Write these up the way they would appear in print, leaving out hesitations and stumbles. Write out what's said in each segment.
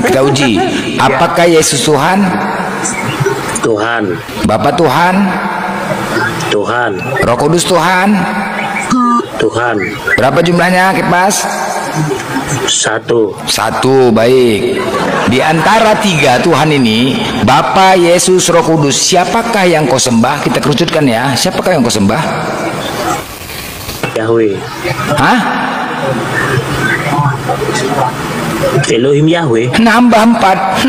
kita uji. Apakah Yesus Tuhan? Tuhan. Bapa Tuhan? Tuhan. Roh Kudus Tuhan? Tuhan. Berapa jumlahnya, Kepas? Satu. Satu, baik. Di antara tiga Tuhan ini, Bapa, Yesus, Roh Kudus, siapakah yang kau sembah? Kita kerucutkan ya. Siapakah yang kau sembah? Yahweh. Hah? Elohim Yahweh. Nambah 4.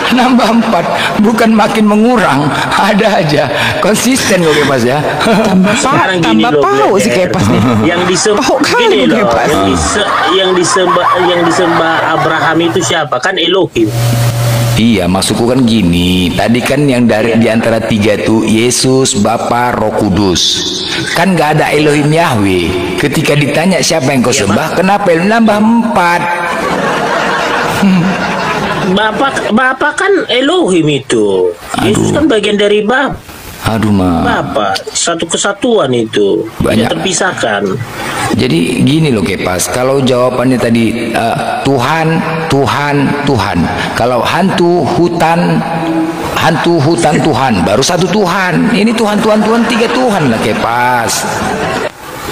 Nambah 4, bukan makin mengurang. Ada aja, konsisten kok Kepas ya. Tambah pau si Kepas nih. Yang disembah gini loh, yang disembah Abraham itu siapa? Kan Elohim. Iya, maksudku kan gini. Tadi kan yang dari di antara tiga itu Yesus, Bapa, Roh Kudus. Kan nggak ada Elohim Yahweh. Ketika ditanya siapa yang kau sembah, kenapa nambah 4? Bapak kan Elohim itu. Yesus kan bagian dari Bapa. Aduh, Bapak, satu kesatuan itu. Banyak. Tidak terpisahkan. Jadi gini loh Kepas, kalau jawabannya tadi Tuhan, Tuhan, Tuhan. Kalau hantu hutan Tuhan, baru satu Tuhan. Ini Tuhan, Tuhan, Tuhan, tiga Tuhan lah Kepas.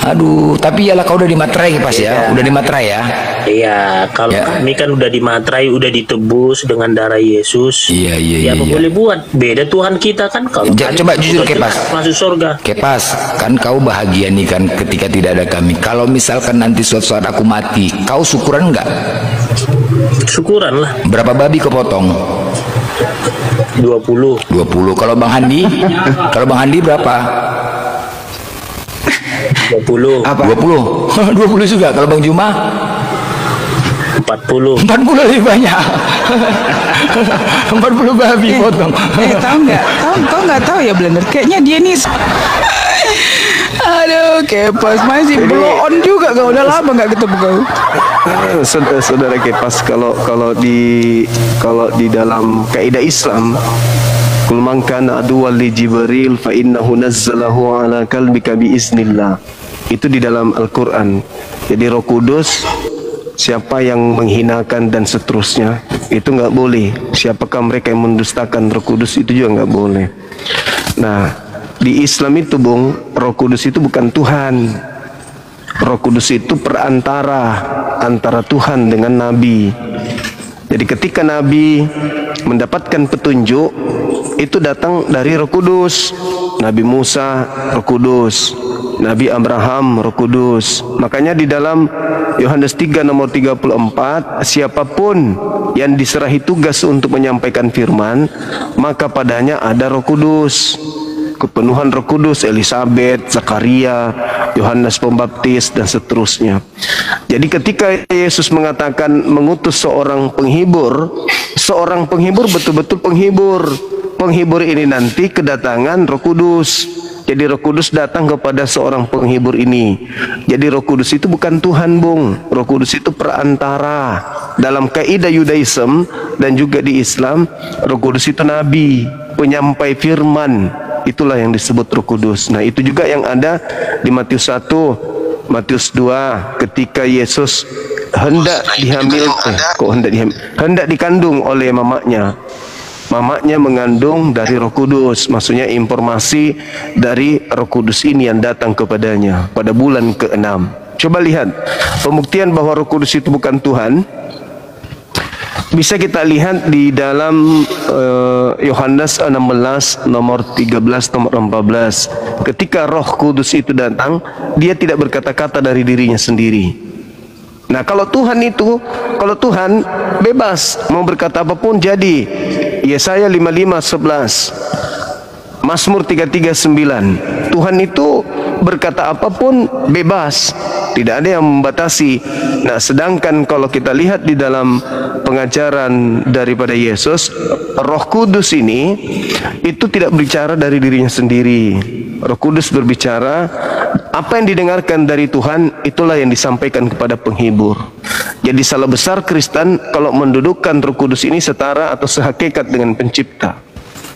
Aduh, tapi iyalah kau udah dimaterai Kepas ya, udah dimaterai ya. Iya, kalau kami kan udah dimaterai, udah ditebus dengan darah Yesus. Iya. Ya apa boleh buat, beda Tuhan kita kan. Kalau coba jujur Kepas, masuk surga. Kepas, kan kau bahagia nih kan ketika tidak ada kami. Kalau misalkan nanti suatu saat aku mati, kau syukuran enggak? Syukuran lah. Berapa babi kau potong? 20. Kalau Bang Handi? Kalau Bang Handi berapa? 20. Apa? 20. 20 juga. Kalau Bang Juma? 40. 40 lebih banyak. 40 babi potong. Tahu nggak? Kau nggak tahu ya Blender? Kayaknya dia nih. Aduh, Kepas masih blow on juga kau. Udah lama nggak ketemu kau. Saudara Kepas, kalau di dalam kaidah Islam, kul man kana aduwwan li Jibril fa innahu nazzalahu ala qalbika bi iznillah. Itu di dalam Al-Qur'an. Jadi Roh Kudus, siapa yang menghinakan dan seterusnya, itu nggak boleh. Siapakah mereka yang mendustakan Roh Kudus, itu juga nggak boleh. Nah, di Islam itu Bung, Roh Kudus itu bukan Tuhan. Roh Kudus itu perantara antara Tuhan dengan Nabi. Jadi ketika Nabi mendapatkan petunjuk, itu datang dari Roh Kudus. Nabi Musa, Roh Kudus. Nabi Abraham, Roh Kudus. Makanya di dalam Yohanes 3 nomor 34, siapapun yang diserahi tugas untuk menyampaikan firman, maka padanya ada Roh Kudus. Kepenuhan Roh Kudus, Elizabeth, Zakaria, Yohanes Pembaptis, dan seterusnya. Jadi ketika Yesus mengatakan mengutus seorang penghibur betul-betul penghibur. Penghibur ini nanti kedatangan Roh Kudus. Jadi Roh Kudus datang kepada seorang penghibur ini. Jadi Roh Kudus itu bukan Tuhan, Bung. Roh Kudus itu perantara. Dalam kaidah Yudaism dan juga di Islam, Roh Kudus itu nabi, penyampai firman. Itulah yang disebut Roh Kudus. Nah, itu juga yang ada di Matius 1, Matius 2, ketika Yesus hendak dikandung oleh mamanya. Mamanya mengandung dari Roh Kudus, maksudnya informasi dari Roh Kudus ini yang datang kepadanya pada bulan ke-6. Coba lihat pembuktian bahwa Roh Kudus itu bukan Tuhan. Bisa kita lihat di dalam Yohanes 16 nomor 13 nomor 14. Ketika Roh Kudus itu datang, dia tidak berkata-kata dari dirinya sendiri. Nah, kalau Tuhan bebas mau berkata apapun jadi. Yesaya 55:11, Mazmur 3:9. Tuhan itu berkata apapun bebas, tidak ada yang membatasi. Nah, sedangkan kalau kita lihat di dalam pengajaran daripada Yesus, Roh Kudus ini itu tidak berbicara dari dirinya sendiri. Roh Kudus berbicara, apa yang didengarkan dari Tuhan itulah yang disampaikan kepada penghibur. Jadi salah besar Kristen kalau mendudukkan Roh Kudus ini setara atau sehakikat dengan pencipta.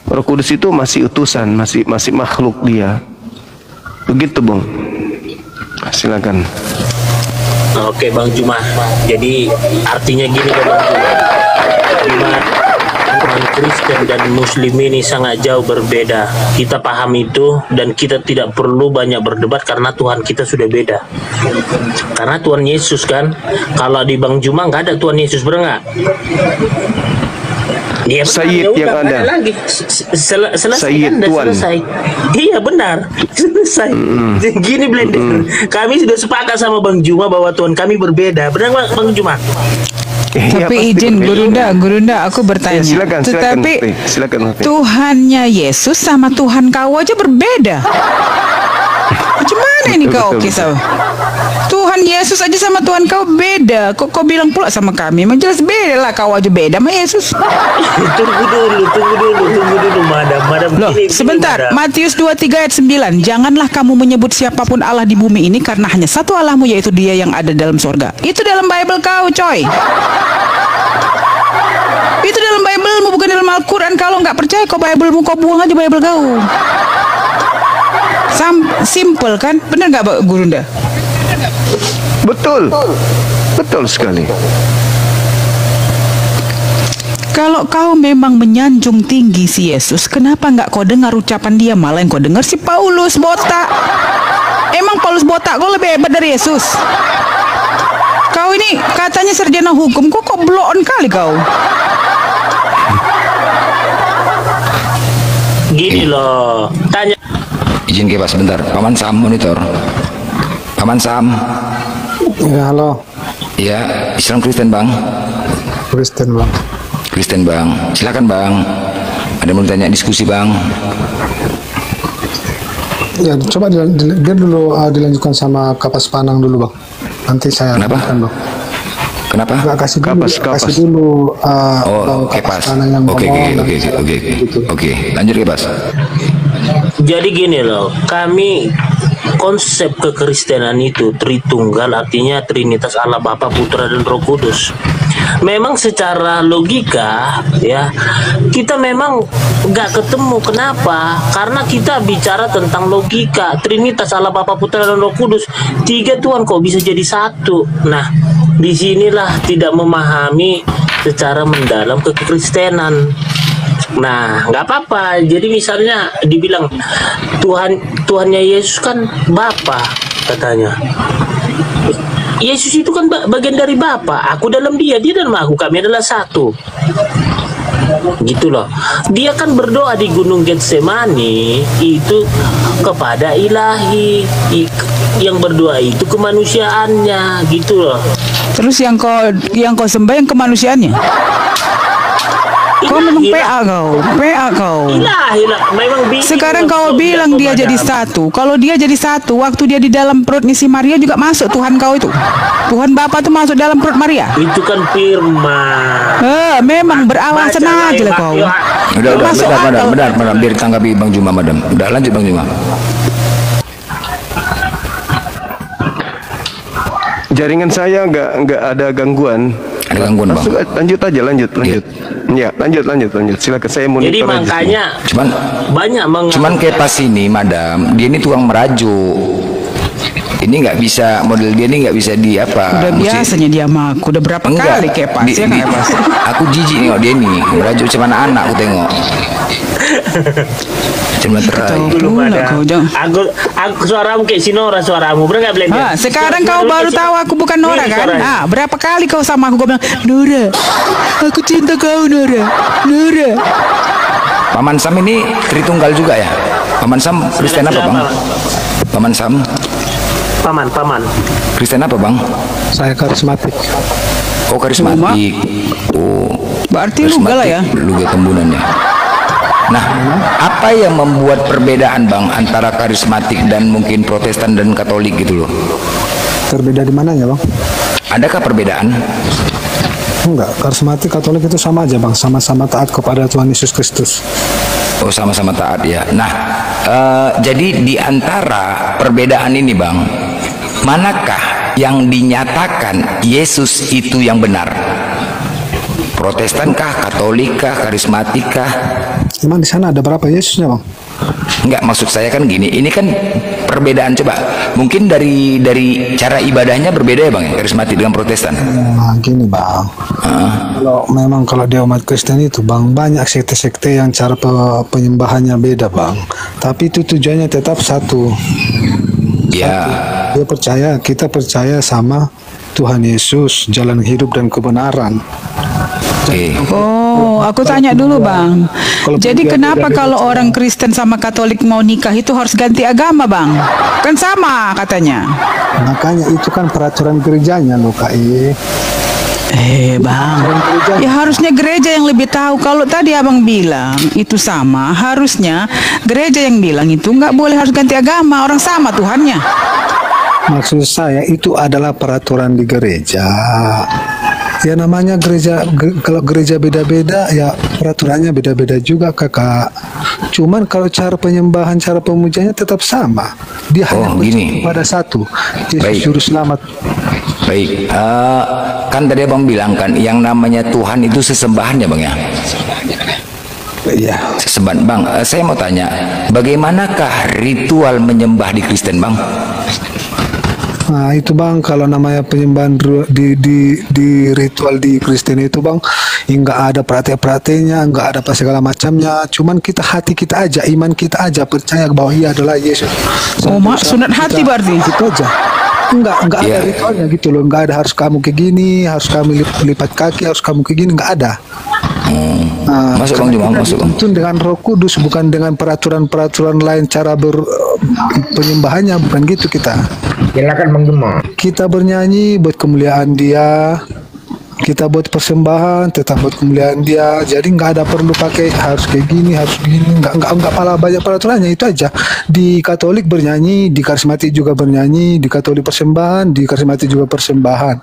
Roh Kudus itu masih utusan, masih makhluk dia. Begitu, Bung. Silakan. Oke, Bang Juma. Jadi artinya gini, Bang Juma. Tuhan Kristen dan Muslim ini sangat jauh berbeda. Kita paham itu dan kita tidak perlu banyak berdebat karena Tuhan kita sudah beda. Karena Tuhan Yesus kan, kalau di Bang Juma nggak ada Tuhan Yesus, benar nggak? Iya, Sayyid yang ada. Lagi. Selesai Sayyid Anda, Tuhan. selesai. Iya benar, selesai. Gini Blender, kami sudah sepakat sama Bang Juma bahwa Tuhan kami berbeda. Benar nggak, Bang Juma? Tapi izin Gurunda, aku bertanya. Silakan, Tetapi silakan. Tuhannya Yesus sama Tuhan kau aja berbeda. Macam mana ini kau kisah? Tuhan Yesus aja sama Tuhan kau beda. Kok kau bilang pula sama kami? Memang jelas beda lah, kau aja beda sama Yesus. Tunggu dulu, madam. Loh, sebentar. Matius 23 ayat 9. Janganlah kamu menyebut siapapun Allah di bumi ini, karena hanya satu Allahmu, yaitu Dia yang ada dalam sorga. Itu dalam Bible kau, coy. Itu dalam Bible-mu, bukan dalam Al-Quran. Kalau nggak percaya kau Bible-mu, kau buang aja Bible kau. Simple kan? Benar nggak, Gurunda? Betul sekali. Kalau kau memang menyanjung tinggi si Yesus, kenapa nggak kau dengar ucapan dia, malah yang kau dengar si Paulus botak? Emang Paulus botak kau lebih hebat dari Yesus? Kau ini katanya sarjana hukum, kok blow on kali kau? Gini loh, tanya. Izin Pak sebentar. Paman Sam monitor. Paman Sam. Ya, halo. Ya, Islam Kristen Bang. Kristen Bang. Kristen Bang. Silakan Bang. Ada mau tanya diskusi Bang. Ya, coba biar dulu dilanjutkan sama Kapas Panang dulu Bang. Nanti saya lanjutkan Bang. Kenapa? Enggak, kasih Kapas. dulu Kapas. Panang yang Oke. gitu. Oke, lanjut Kapas. Jadi gini loh, kami konsep kekristenan itu Tritunggal, artinya Trinitas Allah Bapa, Putra dan Roh Kudus. Memang secara logika ya kita memang nggak ketemu. Kenapa? Karena kita bicara tentang logika Trinitas Allah Bapa, Putra dan Roh Kudus. 3 Tuhan kok bisa jadi 1. Nah, disinilah tidak memahami secara mendalam kekristenan. Nah, nggak apa-apa. Jadi misalnya dibilang Tuhannya Yesus kan Bapa katanya. Yesus itu kan bagian dari Bapa. Aku dalam dia dalam aku. Kami adalah satu. Gitu loh. Dia kan berdoa di Gunung Getsemani itu kepada Ilahi. Yang berdoa itu kemanusiaannya, gitu loh. Terus yang kau sembah yang kemanusiaannya? Kau memang PA kau. Ilahi lah, memang Sekarang kau bilang dia jadi 1. Kalau dia jadi 1, waktu dia di dalam perutnya si Maria juga masuk Tuhan kau itu. Tuhan Bapa tuh masuk dalam perut Maria. Itu kan firman. Memang beralasan aja lah kau. Udah, madam, biar tanggapi Bang Juma, madam. Udah lanjut Bang Juma. Jaringan saya nggak ada gangguan. Ada gangguan Bang. Lanjut aja. Ya, lanjut. Silakan, saya monitor. Jadi makanya Cuman kayak pas ini, madam, dia ini tukang merajuk. Ini nggak bisa, model dia ini nggak bisa di apa? Udah biasanya dia sama aku. Udah berapa kali kayak pas ya nggak pas? Aku jijik nih dia nih merajuk cuman anak aku tengok. Cuma aku suaramu kayak Sinora, suaramu bener nggak Blender? Sekarang kau baru tahu aku bukan Nora kan? Berapa kali kau sama aku bilang Nora, aku cinta kau Nora. Paman Sam ini Tritunggal juga ya? Paman Sam Kristen apa Bang? Paman Sam? Paman. Kristen apa Bang? Saya karismatik. Oh, karismatik. Oh, berarti luga lah ya? Luga Tembunannya. Nah, apa yang membuat perbedaan Bang antara karismatik dan mungkin Protestan dan Katolik gitu loh? Berbeda di mananya Bang? Adakah perbedaan? Enggak, karismatik Katolik itu sama aja Bang, sama-sama taat kepada Tuhan Yesus Kristus. Oh, sama-sama taat ya. Nah, jadi di antara perbedaan ini Bang, manakah yang dinyatakan Yesus itu yang benar? Protestan kah, Katolik kah, karismatik kah? Emang di sana ada berapa Yesusnya Bang? Enggak, maksud saya kan gini, ini kan perbedaan coba. Mungkin dari cara ibadahnya berbeda ya Bang, ya, karismatik dengan Protestan. Nah, gini Bang. Kalau dia umat Kristen itu Bang, banyak sekte-sekte yang cara penyembahannya beda Bang. Tapi itu tujuannya tetap satu. Ya. Kita percaya sama Tuhan Yesus, jalan hidup dan kebenaran. Oh, aku tanya dulu Bang. Jadi kenapa kalau orang Kristen sama Katolik mau nikah itu harus ganti agama Bang? Kan sama katanya. Makanya itu kan peraturan gerejanya loh Kak. Bang, ya harusnya gereja yang lebih tahu. Kalau tadi abang bilang itu sama, harusnya gereja yang bilang itu nggak boleh harus ganti agama, orang sama Tuhannya. Maksud saya itu adalah peraturan di gereja. Ya namanya gereja, kalau gereja beda-beda ya peraturannya beda-beda juga Kakak. Cuman kalau cara penyembahan, cara pemujanya tetap sama. Dia hanya gini. pada satu, Yesus Juru Selamat. Baik, kan tadi abang bilang kan yang namanya Tuhan itu sesembahan ya Bang ya? Iya. Sesembahan Bang, saya mau tanya, bagaimanakah ritual menyembah di Kristen Bang? Nah itu Bang, kalau namanya penyembahan di ritual di Kristen itu Bang, nggak ada praktek-prakteknya, nggak ada apa segala macamnya. Cuman hati kita aja, iman kita aja percaya bahwa ia adalah Yesus. Sunat hati berarti? Itu aja. Enggak ada ritualnya gitu loh. Enggak ada harus kamu kayak gini, harus kamu lipat kaki, harus kamu kayak gini, enggak ada. Masuk Bang Jumang, masuk Bang. Itu dengan Roh Kudus, bukan dengan peraturan-peraturan lain cara penyembahannya, bukan gitu kita. Silakan Bang Jumang. Kita bernyanyi buat kemuliaan Dia. Kita buat persembahan tetap buat kemuliaan Dia. Jadi nggak ada perlu pakai harus kayak gini, harus gini. Nggak pala banyak peraturannya, itu aja. Di Katolik bernyanyi, di Karismatik juga bernyanyi, di Katolik persembahan, di Karismatik juga persembahan.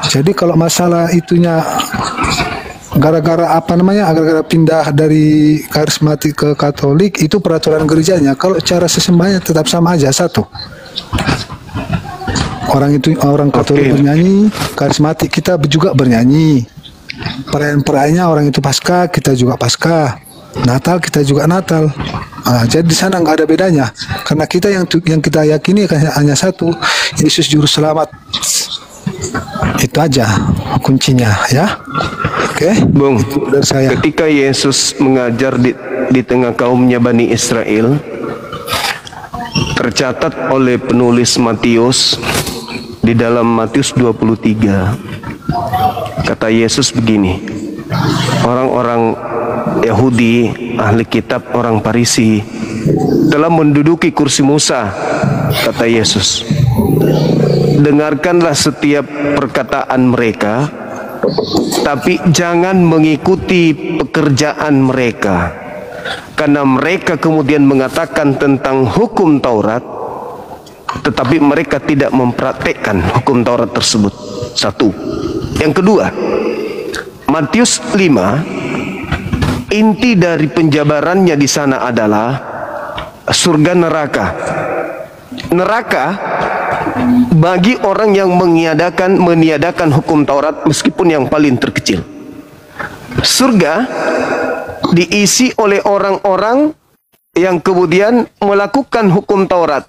Jadi kalau masalah itunya gara-gara gara-gara pindah dari Karismatik ke Katolik, itu peraturan gerejanya. Kalau cara sesembahnya tetap sama aja, satu. Orang Katolik bernyanyi, Karismatik kita juga bernyanyi. Perayaan-perayaannya orang itu Paskah, kita juga Paskah. Natal kita juga Natal. Jadi di sana nggak ada bedanya. Karena kita yang kita yakini hanya satu, Yesus Juru Selamat. Itu aja kuncinya ya. Oke, Bung, dari saya. ketika Yesus mengajar di tengah kaumnya Bani Israel, tercatat oleh penulis Matius di dalam Matius 23, kata Yesus begini, orang-orang Yahudi, ahli kitab, orang Farisi telah menduduki kursi Musa, kata Yesus. Dengarkanlah setiap perkataan mereka, tapi jangan mengikuti pekerjaan mereka, karena mereka kemudian mengatakan tentang hukum Taurat, tetapi mereka tidak mempraktekkan hukum Taurat tersebut. Satu. Yang kedua, Matius 5, inti dari penjabarannya di sana adalah surga neraka. Neraka bagi orang yang meniadakan hukum Taurat meskipun yang paling terkecil. Surga diisi oleh orang-orang yang kemudian melakukan hukum Taurat,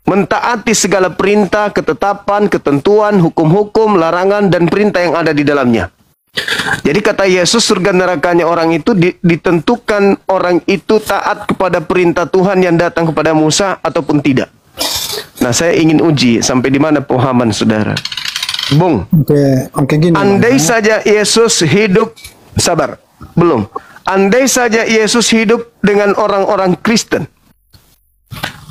mentaati segala perintah, ketetapan, ketentuan, hukum-hukum, larangan, dan perintah yang ada di dalamnya. Jadi kata Yesus, surga nerakanya orang itu ditentukan orang itu taat kepada perintah Tuhan yang datang kepada Musa ataupun tidak. Nah, saya ingin uji sampai di mana pemahaman saudara. Bung, Oke, gini. andai saja Yesus hidup, sabar, belum. Andai saja Yesus hidup dengan orang-orang Kristen,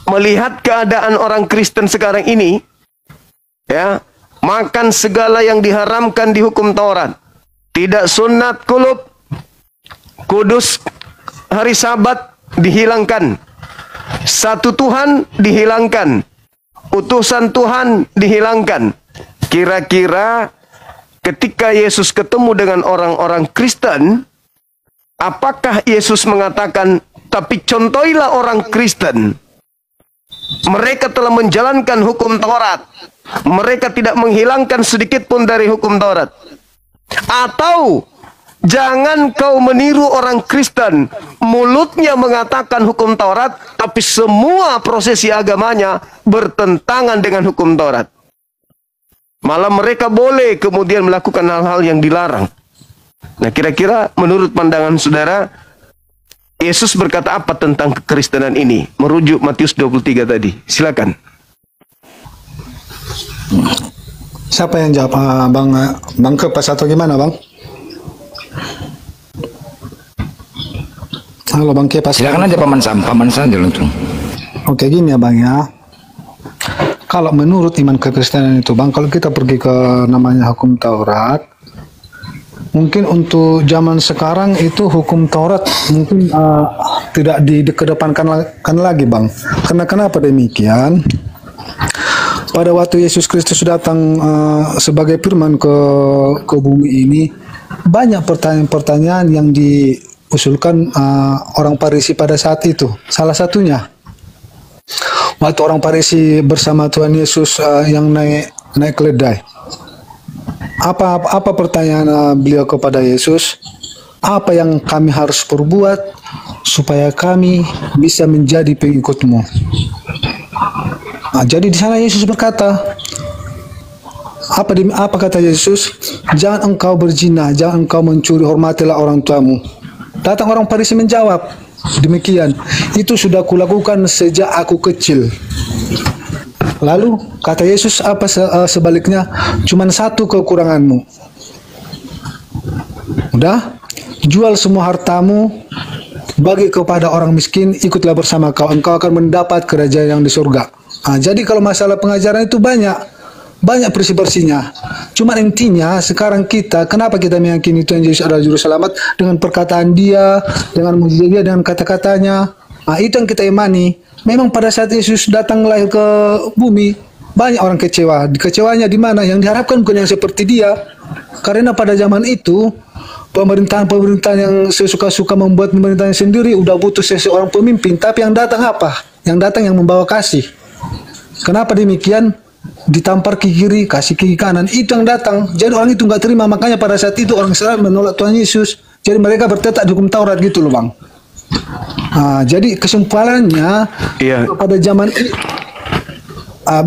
melihat keadaan orang Kristen sekarang ini, ya, makan segala yang diharamkan di hukum Taurat, tidak sunat kulub, kudus hari Sabat dihilangkan, satu Tuhan dihilangkan, utusan Tuhan dihilangkan. Kira-kira ketika Yesus ketemu dengan orang-orang Kristen, apakah Yesus mengatakan, tapi contohilah orang Kristen, mereka telah menjalankan hukum Taurat, mereka tidak menghilangkan sedikit pun dari hukum Taurat? Atau Jangan kau meniru orang Kristen. Mulutnya mengatakan hukum Taurat, tapi semua prosesi agamanya bertentangan dengan hukum Taurat. Malah mereka boleh kemudian melakukan hal-hal yang dilarang. Nah, kira-kira menurut pandangan saudara, Yesus berkata apa tentang kekristenan ini? Merujuk Matius 23 tadi. Silakan. Siapa yang jawab? Bang Kepas atau gimana, Bang? Halo Bang Kepas. Silakan aja Paman Sam aja langsung. Oke, gini ya Bang ya. Kalau menurut iman kekristenan itu Bang, kalau kita pergi ke namanya hukum Taurat, mungkin untuk zaman sekarang itu hukum Taurat mungkin tidak dikedepankan lagi Bang. Karena kenapa demikian? Pada waktu Yesus Kristus datang sebagai firman ke bumi ini, banyak pertanyaan-pertanyaan yang diusulkan orang Farisi pada saat itu. Salah satunya, waktu orang Farisi bersama Tuhan Yesus yang naik keledai. Apa pertanyaan beliau kepada Yesus? Apa yang kami harus perbuat supaya kami bisa menjadi pengikut-Mu? Jadi di sana Yesus berkata, apa kata Yesus? Jangan engkau berzina, jangan engkau mencuri, hormatilah orang tuamu. Datang orang Farisi menjawab, demikian, itu sudah kulakukan sejak aku kecil. Lalu kata Yesus apa sebaliknya? Cuman satu kekuranganmu. Udah, jual semua hartamu, bagi kepada orang miskin, ikutlah bersama kau, engkau akan mendapat kerajaan yang di surga. Jadi kalau masalah pengajaran itu banyak bersih-bersihnya. Cuma intinya sekarang kenapa kita meyakini Tuhan Yesus adalah juru selamat? Dengan perkataan Dia, dengan mujizat Dia, dengan kata-katanya. Itu yang kita imani. Memang pada saat Yesus datang lahir ke bumi, banyak orang kecewa. Kecewanya di mana? Yang diharapkan bukan yang seperti Dia. Karena pada zaman itu, pemerintahan yang sesuka-suka membuat pemerintahan sendiri, udah butuh seseorang pemimpin. Tapi yang datang apa? Yang datang yang membawa kasih. Kenapa demikian? Ditampar ke kiri, kasih ke kanan, itu yang datang. Jadi orang itu nggak terima, makanya pada saat itu orang Israel menolak Tuhan Yesus. Jadi mereka bertekad hukum Taurat gitu loh Bang. Jadi kesimpulannya pada zaman ini,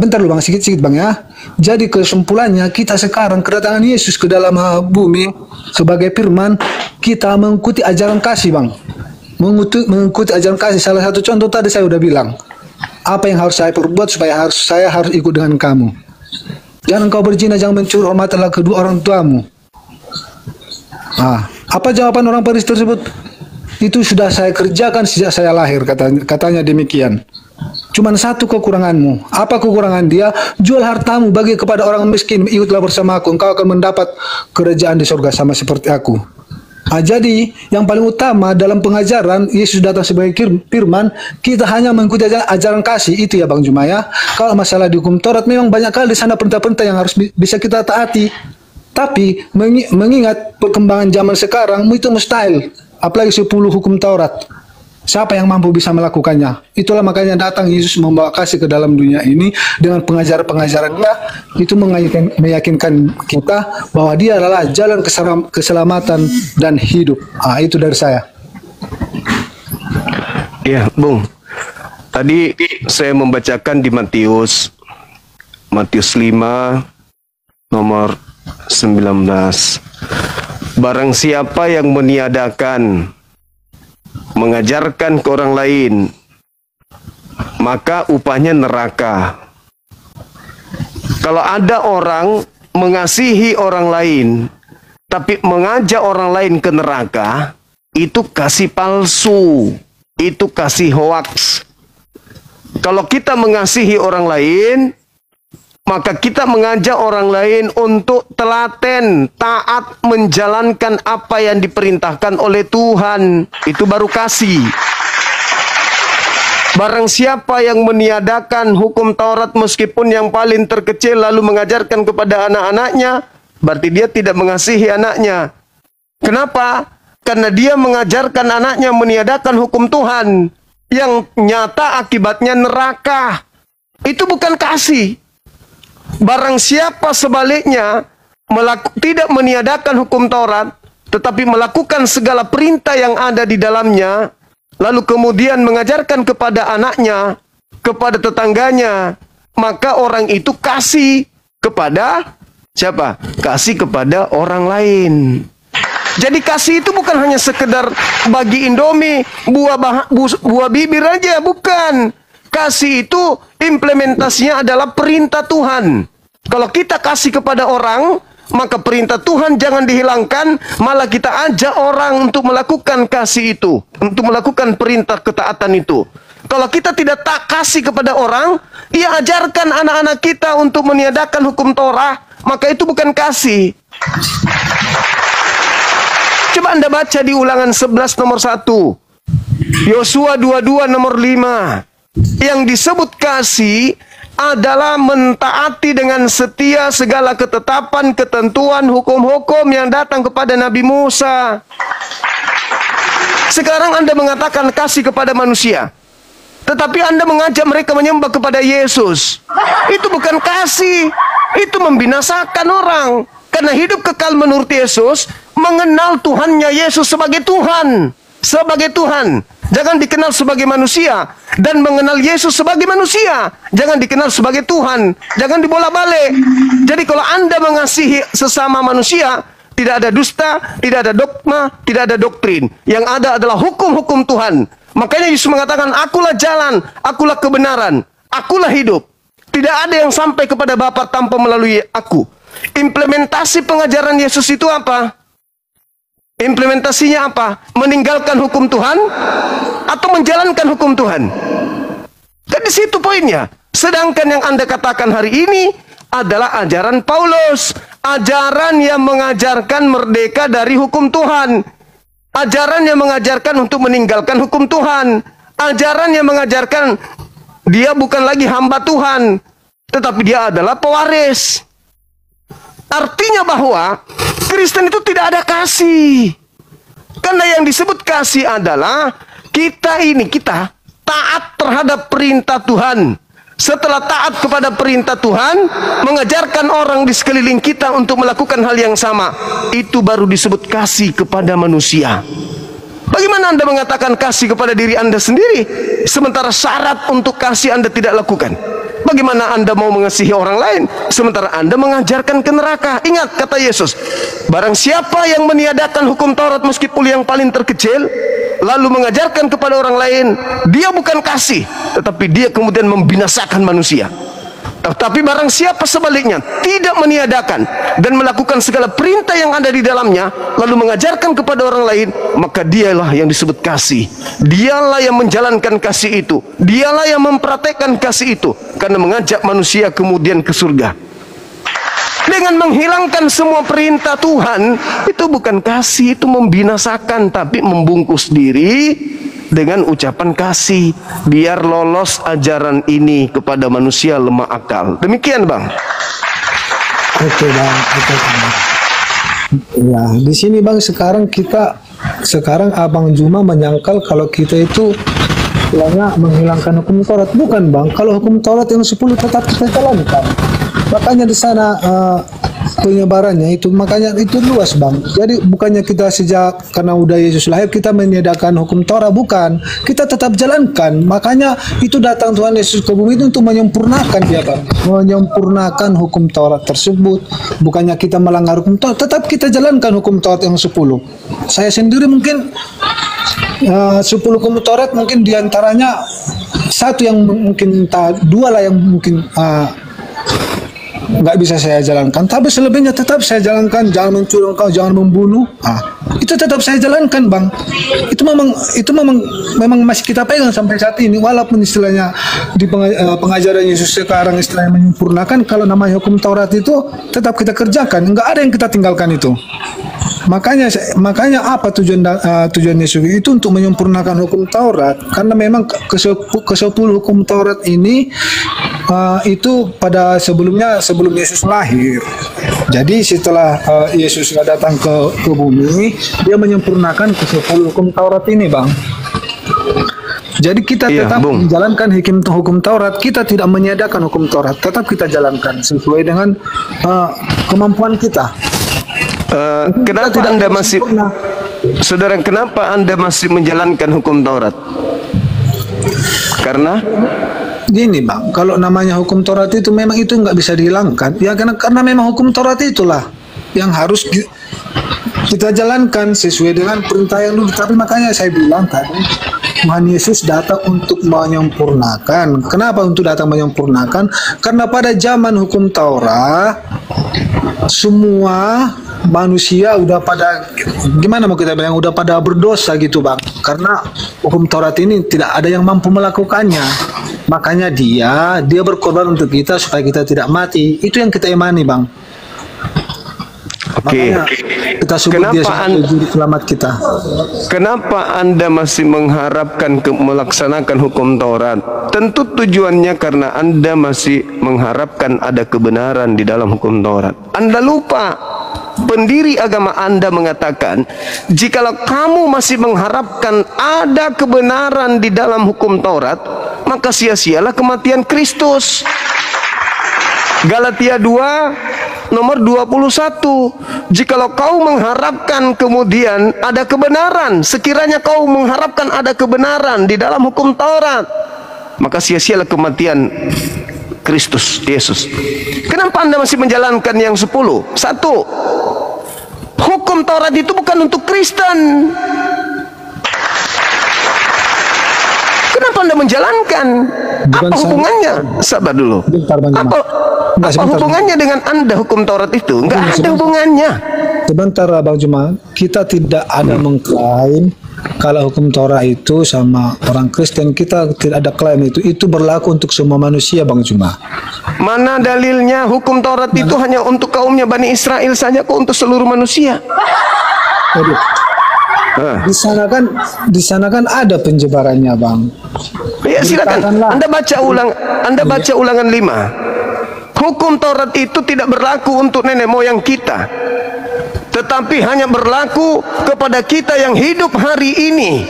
bentar loh Bang, sedikit Bang ya. Jadi kesimpulannya kita sekarang kedatangan Yesus ke dalam bumi sebagai firman, kita mengikuti ajaran kasih Bang. Mengikuti ajaran kasih. Salah satu contoh tadi saya udah bilang. Apa yang harus saya perbuat supaya saya harus ikut dengan kamu? Jangan engkau berzina, jangan mencuri, hormatilah kedua orang tuamu. Apa jawaban orang Farisi tersebut? Itu sudah saya kerjakan sejak saya lahir, katanya demikian. Cuman satu kekuranganmu. Apa kekurangan dia? Jual hartamu, bagi kepada orang miskin, ikutlah bersama aku, engkau akan mendapat kerajaan di surga sama seperti aku. Jadi yang paling utama dalam pengajaran Yesus datang sebagai firman, kita hanya mengikuti ajaran kasih itu ya Bang Juma ya. Kalau masalah di hukum Taurat memang banyak kali di sana perintah-perintah yang harus bisa kita taati. Tapi mengingat perkembangan zaman sekarang itu mustahil. Apalagi 10 hukum Taurat. Siapa yang mampu bisa melakukannya? Itulah makanya datang Yesus membawa kasih ke dalam dunia ini dengan pengajaran-pengajarannya. Itu meyakinkan kita bahwa Dia adalah jalan keselamatan dan hidup. Itu dari saya. Ya, Bung. Tadi saya membacakan di Matius 5 nomor 19. Barang siapa yang meniadakan mengajarkan ke orang lain, maka upahnya neraka. Kalau ada orang mengasihi orang lain, tapi mengajak orang lain ke neraka, itu kasih palsu, itu kasih hoaks. Kalau kita mengasihi orang lain, maka kita mengajak orang lain untuk telaten, taat, menjalankan apa yang diperintahkan oleh Tuhan. Itu baru kasih. Barang siapa yang meniadakan hukum Taurat meskipun yang paling terkecil lalu mengajarkan kepada anak-anaknya, berarti dia tidak mengasihi anaknya. Kenapa? Karena dia mengajarkan anaknya meniadakan hukum Tuhan, yang nyata akibatnya neraka. Itu bukan kasih. Barang siapa sebaliknya tidak meniadakan hukum Taurat, tetapi melakukan segala perintah yang ada di dalamnya, lalu kemudian mengajarkan kepada anaknya, kepada tetangganya, maka orang itu kasih kepada siapa? Kasih kepada orang lain. Jadi kasih itu bukan hanya sekedar bagi Indomie, buah bibir aja, bukan. Kasih itu implementasinya adalah perintah Tuhan. Kalau kita kasih kepada orang, maka perintah Tuhan jangan dihilangkan, malah kita ajak orang untuk melakukan kasih itu, untuk melakukan perintah ketaatan itu. Kalau kita tidak tak kasih kepada orang, ya ajarkan anak-anak kita untuk meniadakan hukum Torah, maka itu bukan kasih. Coba Anda baca di Ulangan 11 nomor 1. Yosua 22 nomor 5. Yang disebut kasih adalah mentaati dengan setia segala ketetapan, ketentuan, hukum-hukum yang datang kepada Nabi Musa. Sekarang Anda mengatakan kasih kepada manusia, tetapi Anda mengajak mereka menyembah kepada Yesus. Itu bukan kasih, itu membinasakan orang. Karena hidup kekal menurut Yesus, mengenal Tuhannya Yesus sebagai Tuhan. Sebagai Tuhan. Jangan dikenal sebagai manusia. Dan mengenal Yesus sebagai manusia. Jangan dikenal sebagai Tuhan. Jangan dibolak-balik. Jadi kalau Anda mengasihi sesama manusia, tidak ada dusta, tidak ada dogma, tidak ada doktrin. Yang ada adalah hukum-hukum Tuhan. Makanya Yesus mengatakan, akulah jalan, akulah kebenaran, akulah hidup. Tidak ada yang sampai kepada Bapa tanpa melalui aku. Implementasi pengajaran Yesus itu apa? Implementasinya apa? Meninggalkan hukum Tuhan atau menjalankan hukum Tuhan? Kan di situ poinnya. Sedangkan yang Anda katakan hari ini adalah ajaran Paulus, ajaran yang mengajarkan merdeka dari hukum Tuhan, ajaran yang mengajarkan untuk meninggalkan hukum Tuhan, ajaran yang mengajarkan dia bukan lagi hamba Tuhan, tetapi dia adalah pewaris. Artinya bahwa Kristen itu tidak ada kasih. Karena yang disebut kasih adalah kita taat terhadap perintah Tuhan. Setelah taat kepada perintah Tuhan, mengajarkan orang di sekeliling kita untuk melakukan hal yang sama. Itu baru disebut kasih kepada manusia. Bagaimana Anda mengatakan kasih kepada diri Anda sendiri, sementara syarat untuk kasih Anda tidak lakukan? Bagaimana Anda mau mengasihi orang lain, sementara Anda mengajarkan ke neraka? Ingat kata Yesus, barang siapa yang meniadakan hukum Taurat meskipun yang paling terkecil, lalu mengajarkan kepada orang lain, dia bukan kasih, tetapi dia kemudian membinasakan manusia. Tetapi barang siapa sebaliknya tidak meniadakan dan melakukan segala perintah yang ada di dalamnya, lalu mengajarkan kepada orang lain, maka dialah yang disebut kasih. Dialah yang menjalankan kasih itu. Dialah yang mempraktekkan kasih itu, karena mengajak manusia kemudian ke surga. Dengan menghilangkan semua perintah Tuhan, itu bukan kasih, itu membinasakan, tapi membungkus diri dengan ucapan kasih, biar lolos ajaran ini kepada manusia lemah akal. Demikian, Bang. Oke, Bang. Ya, di sini Bang sekarang Abang Juma menyangkal kalau kita itu istilahnya menghilangkan hukum Taurat. Bukan, Bang. Kalau hukum Taurat yang 10 tetap kita jalankan. Makanya di sana penyebarannya itu, makanya itu luas, Bang. Jadi bukannya kita sejak karena udah Yesus lahir kita meniadakan hukum Taurat, bukan. Kita tetap jalankan. Makanya itu datang Tuhan Yesus ke bumi itu untuk menyempurnakan dia, Bang. Menyempurnakan hukum Taurat tersebut. Bukannya kita melanggar hukum Taurat, tetap kita jalankan hukum Taurat yang 10. Saya sendiri mungkin 10 hukum Taurat mungkin diantaranya satu yang mungkin dua lah yang mungkin nggak bisa saya jalankan, tapi selebihnya tetap saya jalankan. Jangan mencuri, engkau jangan membunuh. Itu tetap saya jalankan, Bang. Itu memang masih kita pegang sampai saat ini, walaupun istilahnya di pengajaran Yesus sekarang istilahnya menyempurnakan. Kalau namanya hukum Taurat itu tetap kita kerjakan, nggak ada yang kita tinggalkan itu. Makanya apa tujuan Yesus itu untuk menyempurnakan hukum Taurat, karena memang ke-10 hukum Taurat ini itu pada sebelum Yesus lahir. Jadi setelah Yesus datang ke bumi, dia menyempurnakan ke-10 hukum Taurat ini, Bang. Jadi kita tetap menjalankan hukum Taurat, kita tidak meniadakan hukum Taurat, tetap kita jalankan sesuai dengan kemampuan kita. Kenapa Anda masih, saudara, kenapa Anda masih menjalankan hukum Taurat? Karena Gini bang, kalau namanya hukum Taurat itu memang itu nggak bisa dihilangkan. Ya karena memang hukum Taurat itulah yang harus kita jalankan sesuai dengan perintah yang dulu. Tapi makanya saya bilang tadi, Tuhan Yesus datang untuk menyempurnakan. Kenapa untuk datang menyempurnakan? Karena pada zaman hukum Taurat semua manusia udah pada, gimana mau kita bilang, udah pada berdosa gitu bang. Karena hukum Taurat ini tidak ada yang mampu melakukannya. Makanya dia berkorban untuk kita supaya kita tidak mati. Itu yang kita imani bang. Oke. Kita sebut dia sebagai juru selamat kita. Kenapa Anda masih mengharapkan melaksanakan hukum Taurat? Tentu tujuannya karena Anda masih mengharapkan ada kebenaran di dalam hukum Taurat. Anda lupa, pendiri agama Anda mengatakan, jikalau kamu masih mengharapkan ada kebenaran di dalam hukum Taurat, maka sia-sialah kematian Kristus. Galatia 2 nomor 21. Jikalau kau mengharapkan kemudian ada kebenaran, sekiranya kau mengharapkan ada kebenaran di dalam hukum Taurat, maka sia-sialah kematian Kristus Yesus. Kenapa Anda masih menjalankan yang 10? Satu, hukum Taurat itu bukan untuk Kristen. Kenapa Anda menjalankan? Bukan apa hubungannya? Sabar dulu. Apa hubungannya dengan Anda hukum Taurat itu? Enggak ada hubungannya. Sebentar Bang Juma, kita tidak ada mengklaim kalau hukum Taurat itu sama orang Kristen. Kita tidak ada klaim itu berlaku untuk semua manusia Bang Juma. Mana dalilnya hukum Taurat itu hanya untuk kaumnya Bani Israel saja, kok untuk seluruh manusia? Aduh. Di sana kan ada penjebarannya bang. Ya silakan. Anda baca ulangan 5. Hukum Taurat itu tidak berlaku untuk nenek moyang kita, tetapi hanya berlaku kepada kita yang hidup hari ini.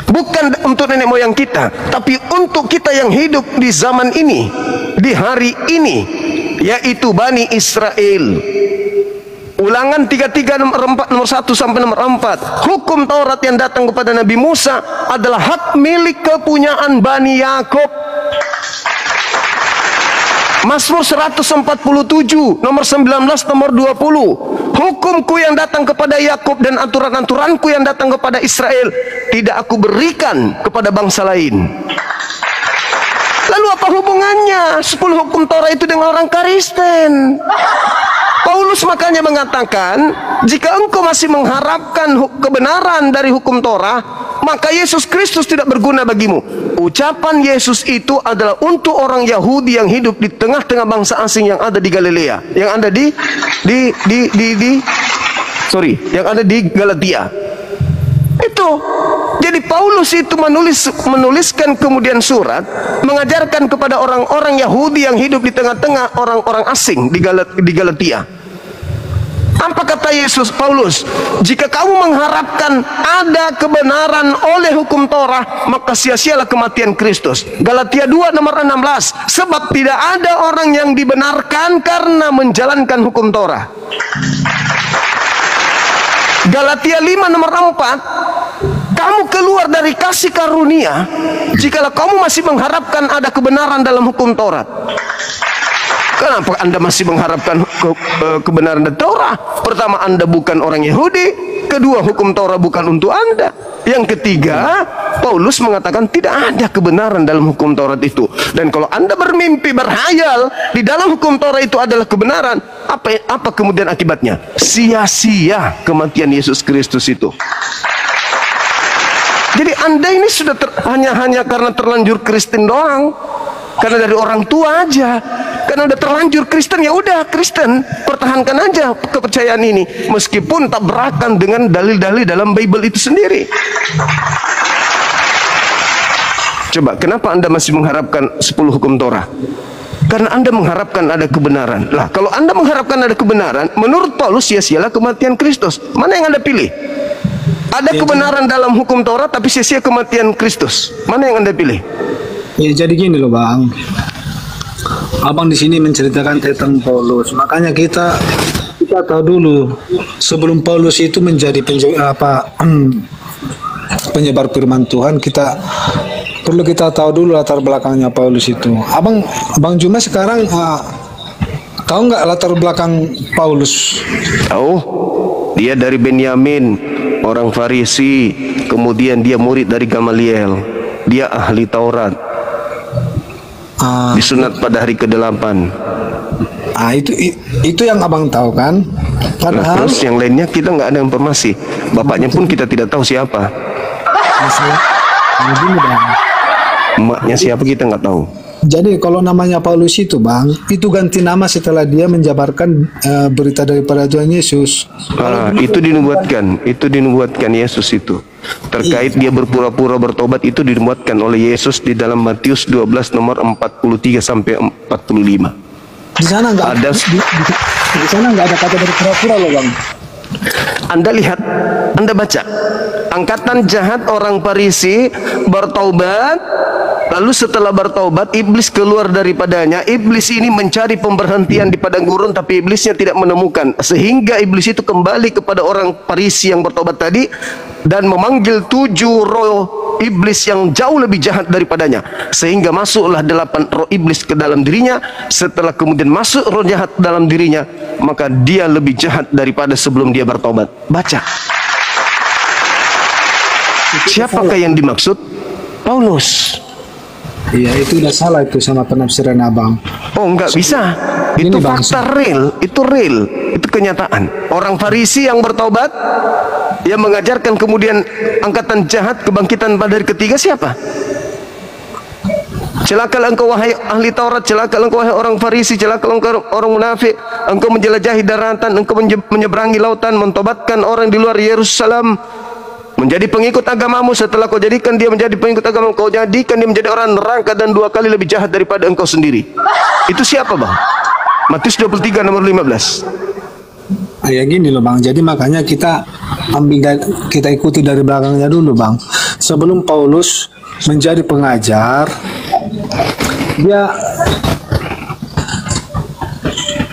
Bukan untuk nenek moyang kita, tapi untuk kita yang hidup di zaman ini, di hari ini, yaitu Bani Israel. Ulangan 33 nomor 1 sampai nomor 4. Hukum Taurat yang datang kepada Nabi Musa adalah hak milik kepunyaan Bani Yakub. Mazmur 147 nomor 19 nomor 20. Hukumku yang datang kepada Yakub dan aturan-aturanku yang datang kepada Israel tidak aku berikan kepada bangsa lain. Lalu apa hubungannya 10 hukum Taurat itu dengan orang Kristen? Paulus makanya mengatakan, jika engkau masih mengharapkan kebenaran dari hukum Torah, maka Yesus Kristus tidak berguna bagimu. Ucapan Yesus itu adalah untuk orang Yahudi yang hidup di tengah-tengah bangsa asing yang ada di Galilea, yang ada yang ada di Galatia. Itu. Jadi Paulus itu menuliskan kemudian surat mengajarkan kepada orang-orang Yahudi yang hidup di tengah-tengah orang-orang asing di Galatia. Apa kata Yesus Paulus? Jika kamu mengharapkan ada kebenaran oleh hukum Torah, maka sia-sialah kematian Kristus. Galatia 2 nomor 16. Sebab tidak ada orang yang dibenarkan karena menjalankan hukum Torah. Galatia 5 nomor 4. Kamu keluar dari kasih karunia jikalau kamu masih mengharapkan ada kebenaran dalam hukum Taurat. Kenapa Anda masih mengharapkan kebenaran dari Taurat? Pertama, Anda bukan orang Yahudi. Kedua, hukum Taurat bukan untuk Anda. Yang ketiga, Paulus mengatakan tidak ada kebenaran dalam hukum Taurat itu. Dan kalau Anda bermimpi, berhayal di dalam hukum Taurat itu adalah kebenaran, apa kemudian akibatnya? Sia-sia kematian Yesus Kristus itu. Jadi Anda ini sudah hanya karena terlanjur Kristen doang, karena dari orang tua aja, karena udah terlanjur Kristen, ya udah Kristen, pertahankan aja kepercayaan ini, meskipun tabrakan dengan dalil-dalil dalam Bible itu sendiri. Coba, kenapa Anda masih mengharapkan 10 hukum Torah? Karena Anda mengharapkan ada kebenaran. Lah, kalau Anda mengharapkan ada kebenaran, menurut Paulus sia-sialah kematian Kristus. Mana yang Anda pilih? Ada kebenaran dalam hukum Taurat tapi sia-sia kematian Kristus. Mana yang Anda pilih? Ya jadi gini loh Bang. Abang di sini menceritakan tentang Paulus. Makanya kita kita tahu dulu sebelum Paulus itu menjadi penyebar firman Tuhan, perlu kita tahu dulu latar belakangnya Paulus itu. Abang Juma sekarang tahu nggak latar belakang Paulus? Tahu, dia dari Benyamin, orang Farisi, kemudian dia murid dari Gamaliel, dia ahli Taurat, disunat pada hari ke-8. Itu yang abang tahu kan? Padahal terus yang lainnya kita nggak ada informasi. Bapaknya pun kita tidak tahu siapa. Emaknya siapa kita nggak tahu. Jadi kalau namanya Paulus itu bang, itu ganti nama setelah dia menjabarkan berita daripada Tuhan Yesus. Itu dinubuatkan Yesus itu. Terkait dia berpura-pura bertobat, itu dinubuatkan oleh Yesus di dalam Matius 12 nomor 43 sampai 45. Di sana nggak ada. Di sana nggak ada kata berpura-pura loh bang. Anda lihat, Anda baca, angkatan jahat orang Farisi bertaubat, lalu setelah bertaubat iblis keluar daripadanya. Iblis ini mencari pemberhentian di padang gurun, tapi iblisnya tidak menemukan, sehingga iblis itu kembali kepada orang Farisi yang bertaubat tadi dan memanggil 7 roh iblis yang jauh lebih jahat daripadanya, sehingga masuklah 8 roh iblis ke dalam dirinya. Setelah kemudian masuk roh jahat dalam dirinya, maka dia lebih jahat daripada sebelum dia bertobat. Baca. Siapakah yang dimaksud? Paulus. Iya, itu udah salah itu sama penafsiran abang. Oh, enggak bisa. Itu fakta real, itu real, itu kenyataan. Orang Farisi yang bertobat, yang mengajarkan kemudian angkatan jahat kebangkitan pada hari ketiga siapa? Celakalah engkau wahai ahli Taurat, celakalah engkau wahai orang Farisi, celakalah engkau orang munafik. Engkau menjelajahi daratan, engkau menyeberangi lautan, mentobatkan orang di luar Yerusalem menjadi pengikut agamamu. Setelah kau jadikan dia menjadi pengikut agamamu, kau jadikan dia menjadi orang neraka dan 2 kali lebih jahat daripada engkau sendiri. Itu siapa bang? Matius 23 nomor 15. Ya gini loh bang, jadi makanya kita kita ikuti dari belakangnya dulu bang. Sebelum Paulus menjadi pengajar,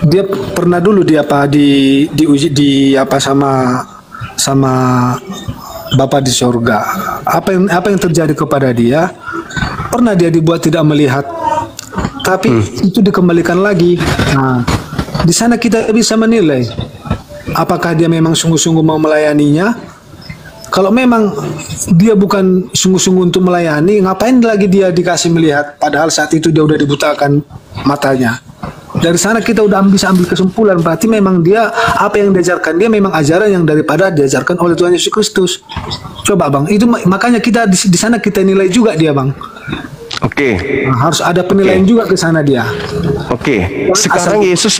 dia pernah dulu diuji sama Bapa di surga. Apa yang terjadi kepada dia? Pernah dia dibuat tidak melihat, tapi itu dikembalikan lagi. Nah, di sana kita bisa menilai apakah dia memang sungguh-sungguh mau melayaninya. Kalau memang dia bukan sungguh-sungguh untuk melayani, ngapain lagi dia dikasih melihat? Padahal saat itu dia udah dibutakan matanya. Dari sana kita udah bisa ambil kesimpulan, berarti memang dia apa yang diajarkan dia memang ajaran yang daripada diajarkan oleh Tuhan Yesus Kristus. Coba bang, itu makanya kita di sana kita nilai juga dia bang. Oke. Nah, harus ada penilaian juga ke sana dia. Oke. Sekarang Yesus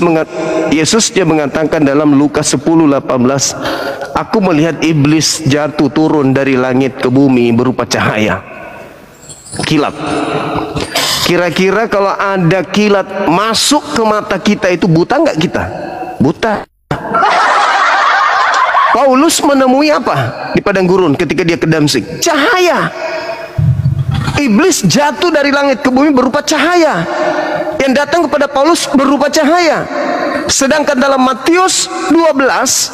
dia mengatakan dalam Lukas 10:18, aku melihat iblis jatuh turun dari langit ke bumi berupa cahaya, kilat. Kira-kira kalau ada kilat masuk ke mata kita, itu buta nggak kita? Buta. Paulus menemui apa di padang gurun ketika dia ke Damsik? Cahaya. Iblis jatuh dari langit ke bumi berupa cahaya. Yang datang kepada Paulus berupa cahaya. Sedangkan dalam Matius 12,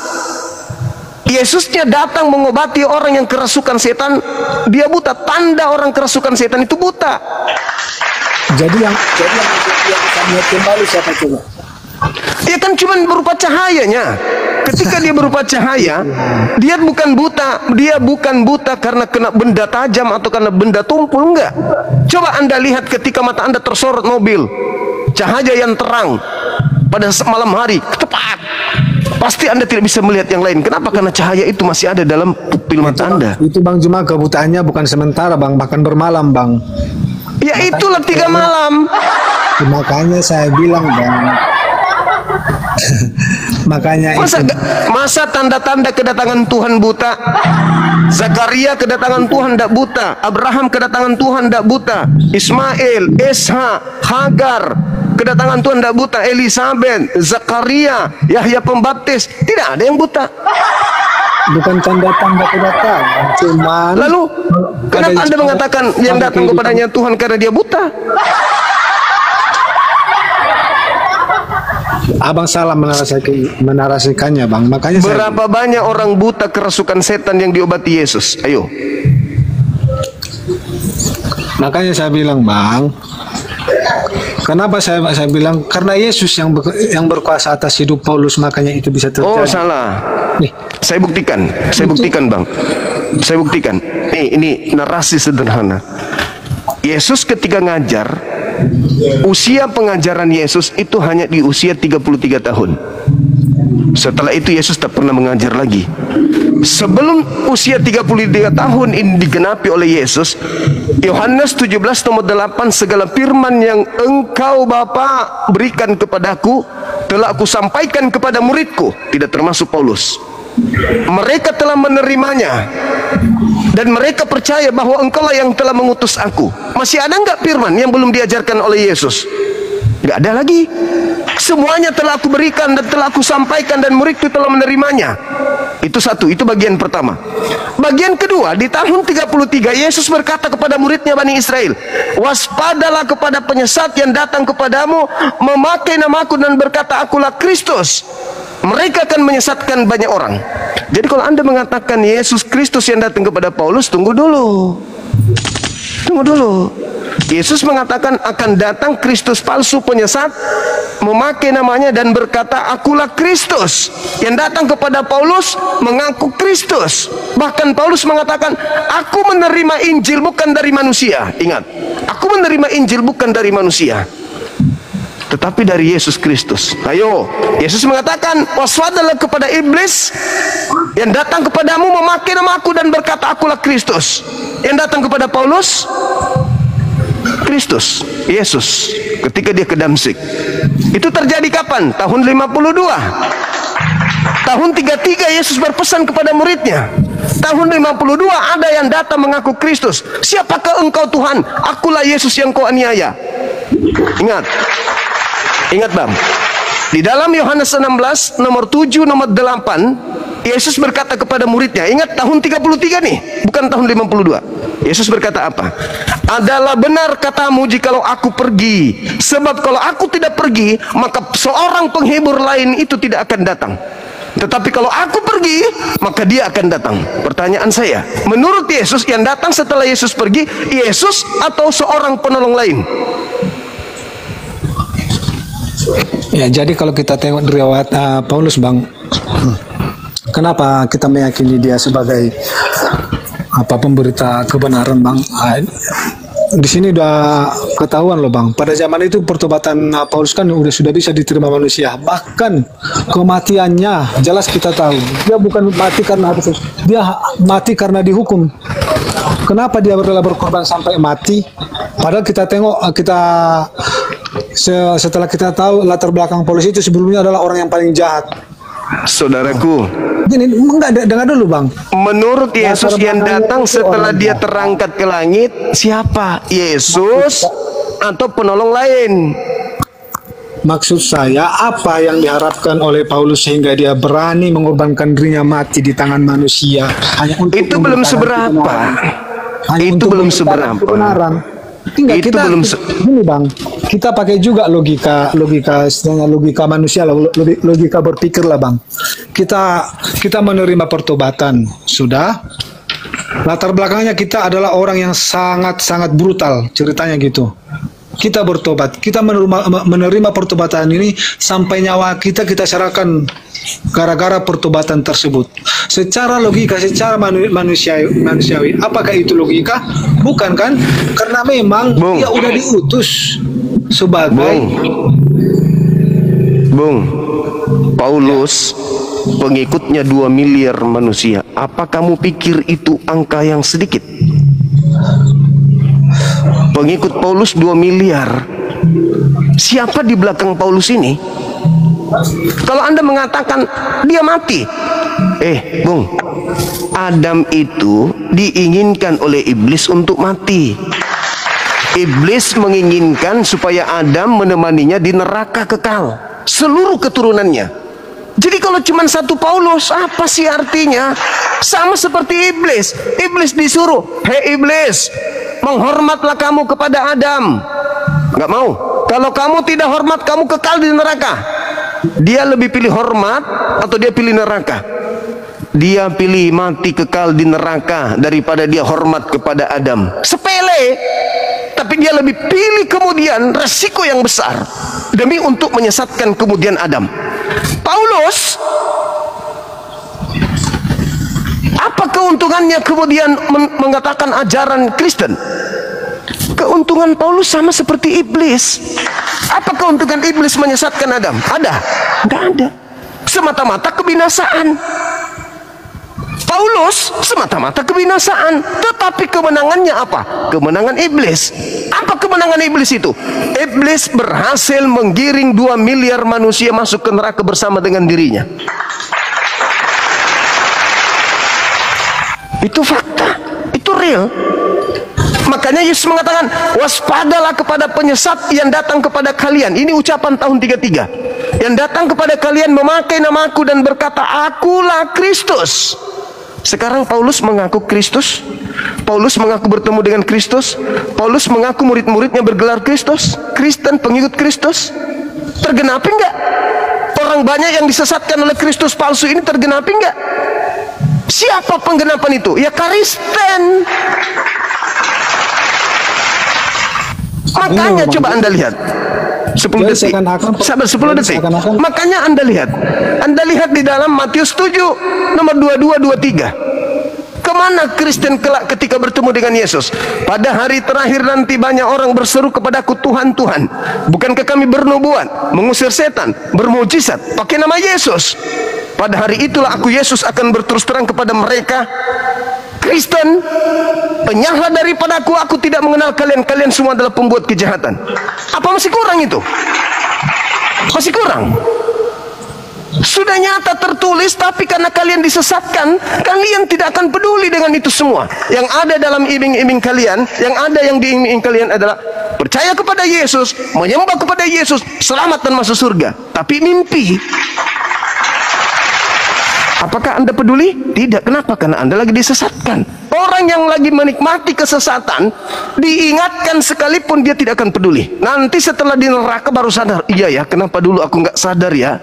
Yesusnya datang mengobati orang yang kerasukan setan, dia buta. Tanda orang kerasukan setan itu buta. Jadi yang bisa melihat kembali siapa coba? Dia kan cuma berupa cahayanya. Ketika dia berupa cahaya, dia bukan buta karena kena benda tajam atau karena benda tumpul, enggak. Coba Anda lihat ketika mata Anda tersorot mobil, cahaya yang terang pada malam hari, tepat. Pasti Anda tidak bisa melihat yang lain. Kenapa? Karena cahaya itu masih ada dalam pupil mata Anda. Itu bang, cuma kebutaannya bukan sementara bang, bahkan bermalam bang. Ya itulah 3 malam. Makanya saya bilang bang. Makanya masa tanda-tanda kedatangan Tuhan buta? Zakaria kedatangan Tuhan tidak buta. Abraham kedatangan Tuhan tidak buta. Ismail, Ishak, Hagar kedatangan Tuhan tidak buta. Elisabeth, Zakaria, Yahya Pembaptis, tidak ada yang buta. Bukan tanda-tanda kedatangan, cuman lalu kenapa Anda mengatakan yang datang kepadanya Tuhan karena dia buta? Abang salah menarasikannya, Bang. Makanya Berapa banyak orang buta kerasukan setan yang diobati Yesus? Ayo. Makanya saya bilang, Bang, kenapa saya bilang karena Yesus yang berkuasa atas hidup Paulus, makanya itu bisa terjadi. Oh, salah. Nih, Saya buktikan, Bang. Saya buktikan. Ini narasi sederhana. Yesus ketika ngajar, usia pengajaran Yesus itu hanya di usia 33 tahun. Setelah itu Yesus tak pernah mengajar lagi. Sebelum usia 33 tahun ini digenapi oleh Yesus, Yohanes 17 nomor 8, segala firman yang engkau Bapa berikan kepadaku telah aku sampaikan kepada muridku, tidak termasuk Paulus. Mereka telah menerimanya dan mereka percaya bahwa engkaulah yang telah mengutus aku. Masih ada enggak firman yang belum diajarkan oleh Yesus? Enggak ada lagi. Semuanya telah aku berikan dan telah aku sampaikan dan muridku telah menerimanya. Itu satu, itu bagian pertama. Bagian kedua, di tahun 33 Yesus berkata kepada muridnya Bani Israel, waspadalah kepada penyesat yang datang kepadamu memakai namaku dan berkata akulah Kristus. Mereka akan menyesatkan banyak orang. Jadi kalau Anda mengatakan Yesus Kristus yang datang kepada Paulus, tunggu dulu. Yesus mengatakan akan datang Kristus palsu penyesat, memakai namanya dan berkata akulah Kristus. Yang datang kepada Paulus mengaku Kristus. Bahkan Paulus mengatakan, aku menerima Injil bukan dari manusia. Ingat, aku menerima Injil bukan dari manusia, tetapi dari Yesus Kristus. Ayo, Yesus mengatakan, waspadalah kepada iblis yang datang kepadamu memakai namaku dan berkata akulah Kristus. Yang datang kepada Paulus, Kristus, Yesus, ketika dia ke Damsik. Itu terjadi kapan? Tahun 52. Tahun 33 Yesus berpesan kepada muridnya. Tahun 52 ada yang datang mengaku Kristus. Siapakah engkau Tuhan? Akulah Yesus yang kau aniaya. Ingat Bang, di dalam Yohanes 16 nomor 7 nomor 8 Yesus berkata kepada muridnya, ingat tahun 33 nih, bukan tahun 52. Yesus berkata apa? Adalah benar katamu jikalau aku pergi, sebab kalau aku tidak pergi maka seorang penghibur lain itu tidak akan datang. Tetapi kalau aku pergi maka dia akan datang. Pertanyaan saya, menurut Yesus yang datang setelah Yesus pergi, Yesus atau seorang penolong lain? ya jadi kalau kita tengok riwayat Paulus, Bang, kenapa kita meyakini dia sebagai pemberita kebenaran, Bang? Di sini udah ketahuan loh, Bang. Pada zaman itu pertobatan Paulus kan sudah bisa diterima manusia. Bahkan kematiannya jelas kita tahu. Dia bukan mati karena dia mati karena dihukum. Kenapa dia rela berkorban sampai mati? Padahal kita tengok setelah kita tahu latar belakang Paulus itu sebelumnya adalah orang yang paling jahat. Saudaraku, gini, enggak dengar dulu, Bang. Menurut Yesus yang datang setelah dia terangkat ke langit, siapa? Yesus atau penolong lain? Maksud saya, apa yang diharapkan oleh Paulus sehingga dia berani mengorbankan dirinya mati di tangan manusia hanya untuk itu belum seberapa. Itu belum seberapa. Enggak, kita gini, Bang, kita pakai juga logika manusia, logika berpikir lah, Bang. Kita menerima pertobatan, sudah. Latar belakangnya kita adalah orang yang sangat brutal, ceritanya gitu. Kita bertobat, kita menerima pertobatan ini sampai nyawa kita serahkan gara-gara pertobatan tersebut. Secara logika, secara manusiawi, apakah itu logika? Bukan kan? Karena memang dia udah diutus sebagai Paulus, pengikutnya 2 miliar manusia. Apa kamu pikir itu angka yang sedikit? Pengikut Paulus 2 miliar. Siapa di belakang Paulus ini? Kalau Anda mengatakan dia mati, Adam itu diinginkan oleh iblis untuk mati. Iblis menginginkan supaya Adam menemaninya di neraka kekal, seluruh keturunannya. Jadi kalau cuma satu Paulus, apa sih artinya? Sama seperti iblis. Iblis disuruh, hei iblis, menghormatlah kamu kepada Adam. Nggak mau. Kalau kamu tidak hormat, kamu kekal di neraka. Dia lebih pilih hormat atau dia pilih neraka? Dia pilih mati kekal di neraka daripada dia hormat kepada Adam. Sepele, tapi dia lebih pilih kemudian resiko yang besar demi untuk menyesatkan kemudian Adam. Paulus, apa keuntungannya kemudian mengatakan ajaran Kristen? Keuntungan Paulus sama seperti iblis. Apa keuntungan iblis menyesatkan Adam? Ada? Enggak ada. Semata-mata kebinasaan. Paulus semata-mata kebinasaan. Tetapi kemenangannya apa? Kemenangan iblis. Apa kemenangan iblis itu? Iblis berhasil menggiring 2 miliar manusia masuk ke neraka bersama dengan dirinya. Itu fakta. Itu real. Makanya Yesus mengatakan, waspadalah kepada penyesat yang datang kepada kalian. Ini ucapan tahun 33. Yang datang kepada kalian memakai namaku dan berkata, akulah Kristus. Sekarang Paulus mengaku Kristus. Paulus mengaku bertemu dengan Kristus. Paulus mengaku murid-muridnya bergelar Kristus. Kristen, pengikut Kristus. Tergenapi enggak? Orang banyak yang disesatkan oleh Kristus palsu ini tergenapi enggak? Siapa penggenapan itu? Ya Kristen. Makanya coba Anda lihat 10 detik. Sabar 10 detik. Makanya Anda lihat di dalam Matius 7 nomor 22 23. Kemana Kristen kelak ketika bertemu dengan Yesus? Pada hari terakhir nanti banyak orang berseru kepadaku, Tuhan, Tuhan, bukankah kami bernubuat, mengusir setan, bermujizat pakai nama Yesus? Pada hari itulah aku Yesus akan berterus terang kepada mereka, Kristen, penyahlah daripadaku, aku tidak mengenal kalian. Kalian semua adalah pembuat kejahatan. Apa masih kurang itu? Masih kurang. Sudah nyata tertulis, tapi karena kalian disesatkan, kalian tidak akan peduli dengan itu semua. Yang ada dalam iming-iming kalian, yang ada yang diiming kalian adalah percaya kepada Yesus, menyembah kepada Yesus, selamat dan masuk surga. Tapi mimpi. Apakah Anda peduli? Tidak. Kenapa? Karena Anda lagi disesatkan. Orang yang lagi menikmati kesesatan, diingatkan sekalipun dia tidak akan peduli. Nanti setelah di neraka baru sadar, iya ya, kenapa dulu aku nggak sadar ya?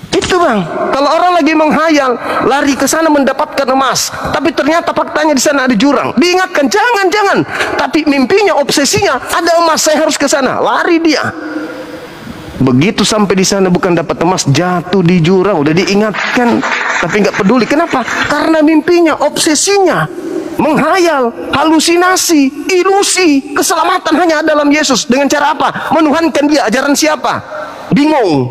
Itu bang. Kalau orang lagi menghayal, lari ke sana mendapatkan emas, tapi ternyata faktanya di sana ada jurang. Diingatkan, jangan. Tapi mimpinya, obsesinya, ada emas, saya harus ke sana. Lari dia. Begitu sampai di sana bukan dapat emas, jatuh di jurang. Udah diingatkan, tapi nggak peduli. Kenapa? Karena mimpinya, obsesinya, menghayal, halusinasi, ilusi. Keselamatan hanya dalam Yesus. Dengan cara apa? Menuhankan dia. Ajaran siapa? Bingung.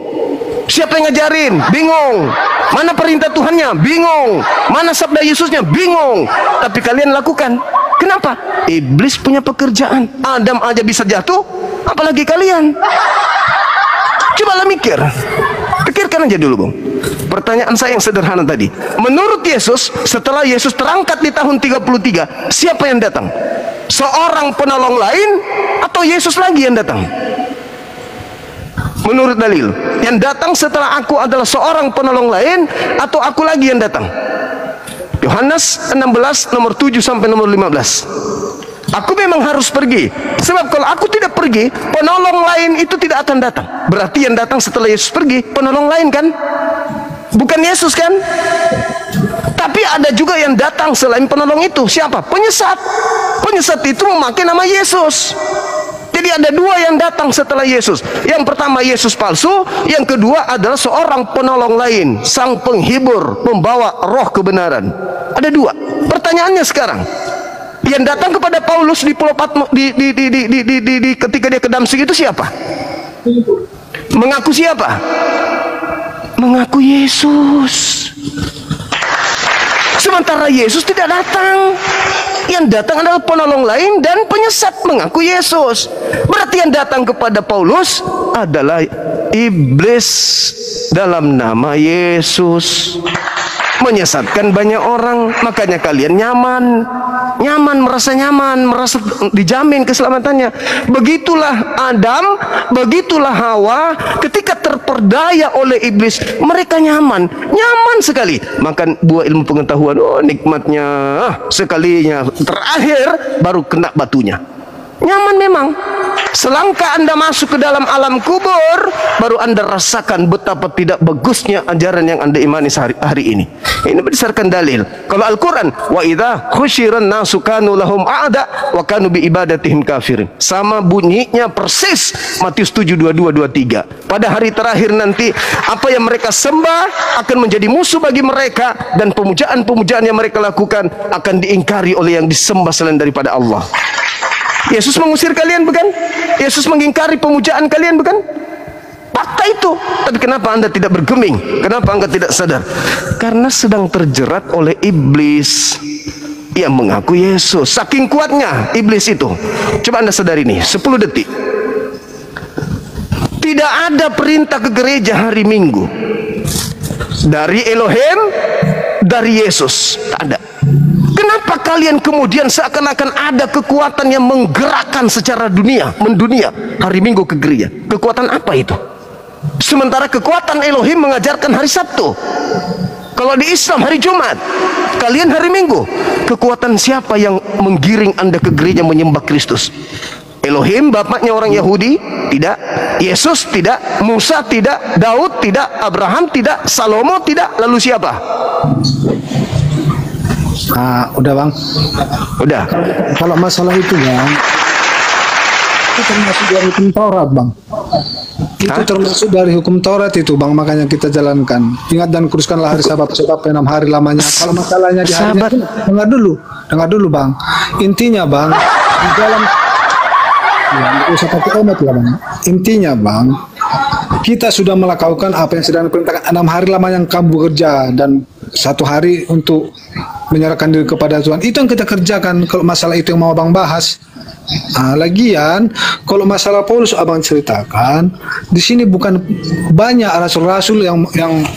Siapa yang ngajarin? Bingung. Mana perintah Tuhannya? Bingung. Mana sabda Yesusnya? Bingung. Tapi kalian lakukan. Kenapa? Iblis punya pekerjaan. Adam aja bisa jatuh, apalagi kalian. Cobalah mikir. Pikirkan aja dulu, Bung. Pertanyaan saya yang sederhana tadi. Menurut Yesus, setelah Yesus terangkat di tahun 33, siapa yang datang? Seorang penolong lain atau Yesus lagi yang datang? Menurut dalil, yang datang setelah aku adalah seorang penolong lain atau aku lagi yang datang? Yohanes 16 nomor 7 sampai nomor 15. Aku memang harus pergi, sebab kalau aku tidak pergi, penolong lain itu tidak akan datang. Berarti yang datang setelah Yesus pergi, penolong lain kan? Bukan Yesus kan? Tapi ada juga yang datang selain penolong itu. Siapa? Penyesat. Penyesat itu memakai nama Yesus. Jadi ada dua yang datang setelah Yesus. Yang pertama Yesus palsu, yang kedua adalah seorang penolong lain, sang penghibur, pembawa roh kebenaran. Ada dua. Pertanyaannya sekarang, yang datang kepada Paulus di Pulau Patmos ketika dia ke Damsyik itu siapa? Mengaku siapa? Mengaku Yesus. Sementara Yesus tidak datang. Yang datang adalah penolong lain dan penyesat mengaku Yesus. Berarti yang datang kepada Paulus adalah iblis dalam nama Yesus. Menyesatkan banyak orang. Makanya kalian nyaman, merasa dijamin keselamatannya. Begitulah Adam, begitulah Hawa. Ketika terperdaya oleh iblis, mereka nyaman sekali makan buah ilmu pengetahuan. Oh nikmatnya, sekalinya terakhir baru kena batunya. Nyaman memang. Selangkah Anda masuk ke dalam alam kubur, baru Anda rasakan betapa tidak bagusnya ajaran yang Anda imani hari ini. Ini berdasarkan dalil. Kalau Al-Quran, wa idza khusyiran nasu kanu lahum a'da wa kanu bi ibadatihim kafirin. Sama bunyinya persis Matius 7:22-23. Pada hari terakhir nanti, apa yang mereka sembah akan menjadi musuh bagi mereka, dan pemujaan-pemujaan yang mereka lakukan akan diingkari oleh yang disembah selain daripada Allah. Yesus mengusir kalian, bukan? Yesus mengingkari pemujaan kalian, bukan? Fakta itu. Tapi kenapa Anda tidak bergeming? Kenapa Anda tidak sadar? Karena sedang terjerat oleh iblis yang mengaku Yesus. Saking kuatnya iblis itu. Coba Anda sadari ini, 10 detik. Tidak ada perintah ke gereja hari Minggu dari Elohim, dari Yesus. Tak ada. Kenapa kalian kemudian seakan-akan ada kekuatan yang menggerakkan secara mendunia hari Minggu ke gereja? Kekuatan apa itu? Sementara kekuatan Elohim mengajarkan hari Sabtu. Kalau di Islam hari Jumat, kalian hari Minggu. Kekuatan siapa yang menggiring Anda ke gereja menyembah Kristus? Elohim, bapaknya orang Yahudi? Tidak. Yesus? Tidak. Musa? Tidak. Daud? Tidak. Abraham? Tidak. Salomo? Tidak. Lalu siapa? Udah bang. Udah. Kalau masalah itu bang, itu termasuk dari hukum Taurat bang. Itu termasuk dari hukum Taurat itu bang, makanya kita jalankan. Ingat dan kuruskanlah hari Sabat sebab 6 hari lamanya. Kalau masalahnya di hari itu, dengar dulu bang. Intinya bang, di dalam usah pakai omet lah bang. Intinya bang, kita sudah melakukan apa yang sedang diperintahkan. 6 hari lama yang kamu bekerja dan 1 hari untuk menyerahkan diri kepada Tuhan. Itu yang kita kerjakan. Kalau masalah itu yang mau abang bahas. Lagian kalau masalah Paulus abang ceritakan, di sini bukan banyak rasul-rasul yang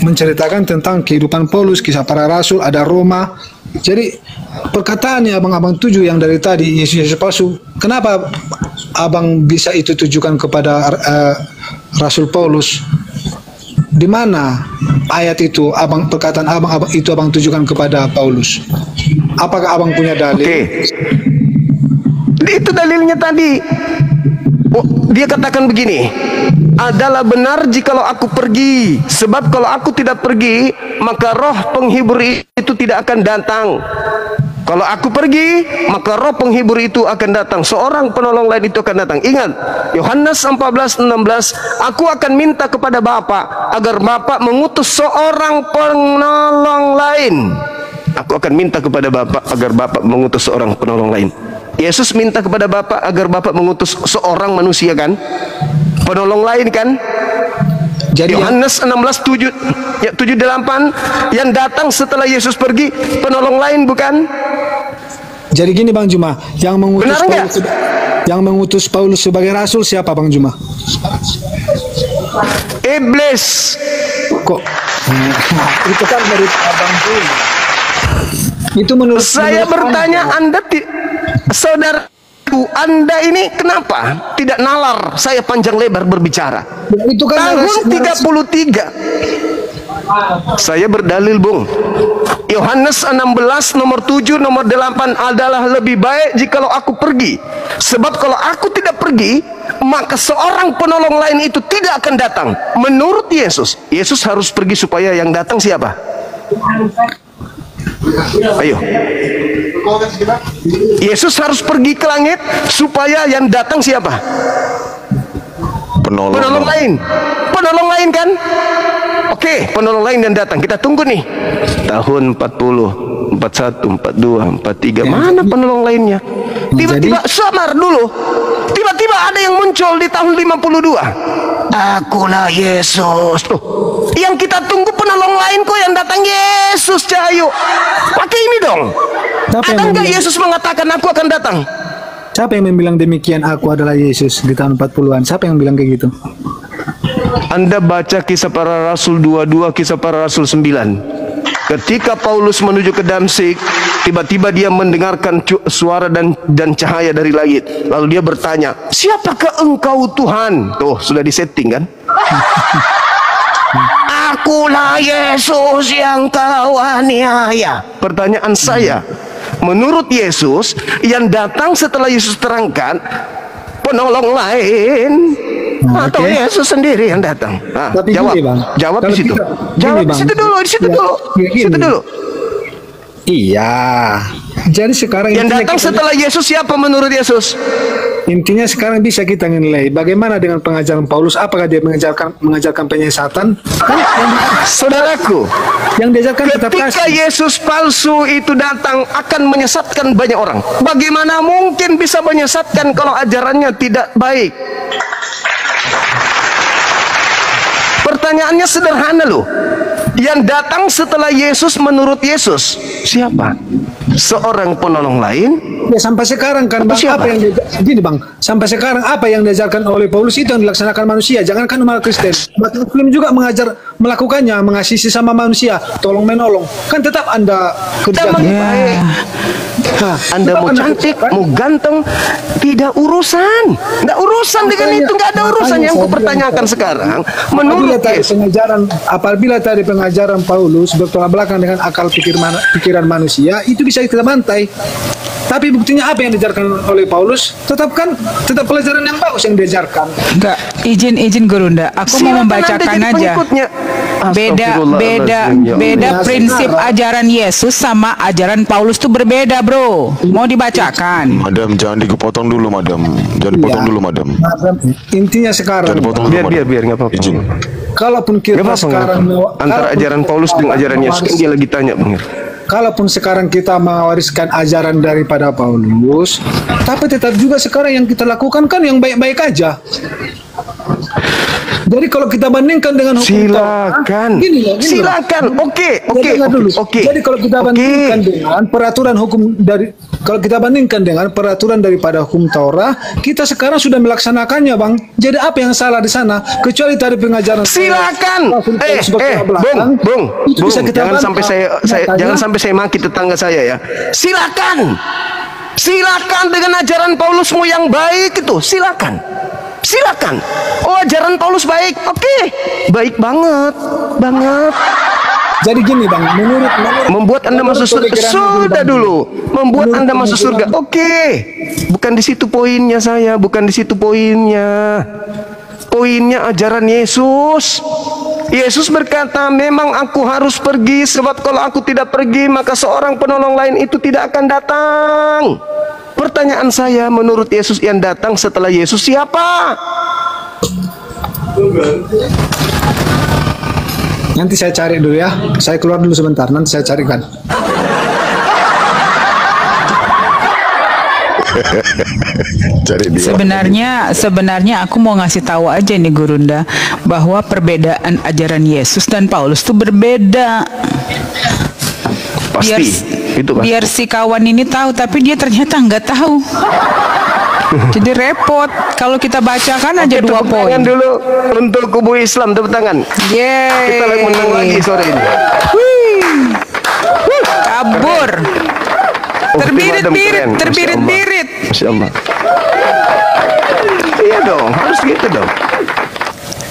menceritakan tentang kehidupan Paulus, kisah para rasul, ada Roma. Jadi perkataannya abang tuju yang dari tadi Yesus palsu, kenapa abang bisa itu tujukan kepada Rasul Paulus? Di mana ayat itu perkataan abang itu abang tujukan kepada Paulus? Apakah abang punya dalil? Oke. Itu dalilnya tadi. Dia katakan begini, adalah benar jikalau aku pergi, sebab kalau aku tidak pergi, maka roh penghibur itu tidak akan datang. Kalau aku pergi, maka roh penghibur itu akan datang. Seorang penolong lain itu akan datang. Ingat, Yohanes 14:16, aku akan minta kepada Bapa agar Bapa mengutus seorang penolong lain. Aku akan minta kepada Bapa agar Bapa mengutus seorang penolong lain. Yesus minta kepada Bapa agar Bapa mengutus seorang manusia kan? Penolong lain kan? Jadi Yohanes 16:7-8 yang datang setelah Yesus pergi, penolong lain bukan? Jadi gini Bang Juma, yang mengutus Paulus sebagai rasul siapa Bang Juma? Iblis. Kok? Itu kan dari Abang Juma. Itu menurut saya bertanya Anda, saudara, Anda ini kenapa tidak nalar saya panjang lebar berbicara? Itu kan tahun 33 saya berdalil, Bung. Yohanes 16 nomor 7 nomor 8 adalah lebih baik jikalau aku pergi, sebab kalau aku tidak pergi, maka seorang penolong lain itu tidak akan datang. Menurut Yesus, Yesus harus pergi supaya yang datang siapa? Ayo, Yesus harus pergi ke langit supaya yang datang siapa? Penolong lain. Penolong lain kan? Oke, penolong lain yang datang. Kita tunggu nih. Tahun 40, 41, 42, 43. Mana penolong lainnya? Tiba-tiba samar dulu. Tiba-tiba ada yang muncul di tahun 52. Akulah Yesus. Tuh, yang kita tunggu penolong lain kok yang datang Yesus, Cahayu. Pakai ini dong. Ada nggak Yesus mengatakan aku akan datang? Siapa yang bilang demikian, aku adalah Yesus di tahun 40-an? Siapa yang bilang kayak gitu? Anda baca Kisah Para Rasul 22, Kisah Para Rasul 9. Ketika Paulus menuju ke Damsyik, tiba-tiba dia mendengarkan suara dan cahaya dari langit. Lalu dia bertanya, siapakah engkau Tuhan? Tuh, sudah disetting kan? Akulah Yesus yang kau aniaya. Pertanyaan saya, menurut Yesus yang datang setelah Yesus terangkan penolong lain atau Yesus sendiri yang datang? Nah, Tapi jawab, gini, Bang. jawab di Kalau situ. kita- Jawab gini, di situ Bang. dulu, di situ Ya, dulu, gini. di situ dulu. Iya. Jadi sekarang Yang intinya datang kita- setelah Yesus siapa menurut Yesus? intinya sekarang bisa kita nilai bagaimana dengan pengajaran Paulus. Apakah dia mengajarkan penyesatan? Kan Saudaraku, yang diajarkan tetap ketika kasih. Yesus palsu itu datang akan menyesatkan banyak orang. Bagaimana mungkin bisa menyesatkan kalau ajarannya tidak baik? Pertanyaannya sederhana loh. Yang datang setelah Yesus menurut Yesus siapa? Seorang penolong lain? Ya, sampai sekarang kan Bang, siapa? apa yang gini Bang, sampai sekarang apa yang diajarkan oleh Paulus itu yang dilaksanakan manusia. Jangankan umat Kristen, umat Muslim juga melakukannya, mengasihi sesama manusia, tolong menolong. Kan tetap Anda kerjakan. Ya. Nah, Anda tetap mau cantik, kerjakan. mau ganteng, tidak urusan. Tidak urusan dengan Makanya- itu, nggak ada urusan. makanya Yang saya kupertanyakan bilang, sekarang, Apabila menurut tadi Yesus, pengajaran Paulus bertolak belakang dengan akal pikiran manusia, itu bisa kita bantai. Tapi buktinya apa yang diajarkan oleh Paulus? Tetap pelajaran yang bagus yang diajarkan. Enggak, izin Gurunda. Aku mau silakan Anda membacakan jadi aja. pengikutnya. Beda Astagfirullahaladzim, ya beda Allah. prinsip Sekarang- ajaran Yesus sama ajaran Paulus tuh berbeda, Bro. Mau dibacakan. Madam, jangan dipotong dulu, Madam. Jangan dipotong Iya. dulu, Madam. Intinya sekarang, Jangan dipotong dulu, Biar, Madam. biar, nggak apa-apa. Izin. kalaupun kita Nggak apa-apa, sekarang nggak apa-apa. Antara kalaupun ajaran kita Paulus dengan ajaran Yesus, kan dia lagi tanya, Bang. Kalaupun sekarang kita mewariskan ajaran daripada Paulus, tapi tetap juga sekarang yang kita lakukan kan yang baik-baik aja. Jadi kalau kita bandingkan dengan hukum Taurat, Silakan. gini loh. Silakan. Oke, Ya, oke, dengar dulu. oke. Jadi kalau kita Oke. bandingkan dengan peraturan hukum daripada hukum Taurat, kita sekarang sudah melaksanakannya, Bang. Jadi apa yang salah di sana? Kecuali tadi pengajaran Silakan. Bung, itu bisa kita jangan bantah. jangan sampai saya maki tetangga saya ya. Silakan. Silakan dengan ajaran Paulusmu yang baik itu. Silakan. Silakan. Oh, ajaran Paulus baik. Oke. Baik banget. Banget. Jadi gini, Bang, menurut Membuat Anda masuk surga. pemikiran Sudah Bang. dulu. Membuat Menurut Anda masuk surga. pemikiran- Oke. Bukan di situ poinnya saya. Bukan di situ poinnya. Poinnya ajaran Yesus. Yesus berkata, memang aku harus pergi, sebab kalau aku tidak pergi, maka seorang penolong lain itu tidak akan datang. Pertanyaan saya, menurut Yesus yang datang setelah Yesus siapa? Nanti saya cari dulu ya. Saya keluar dulu sebentar, nanti saya carikan. Cari dia. Sebenarnya aku mau ngasih tahu aja nih Gurunda bahwa perbedaan ajaran Yesus dan Paulus tuh berbeda. Pasti. Itu pasti. Biar si kawan ini tahu tapi dia ternyata nggak tahu. Jadi repot kalau kita bacakan aja dua Tepuk poin. tangan dulu untuk kubu Islam, tepuk tangan. Yeay. Kita lagi menang lagi sore ini. Kabur. Oh, Terbirit-birit, keren. terbirit-birit. Masya Allah. Iya dong, harus gitu dong.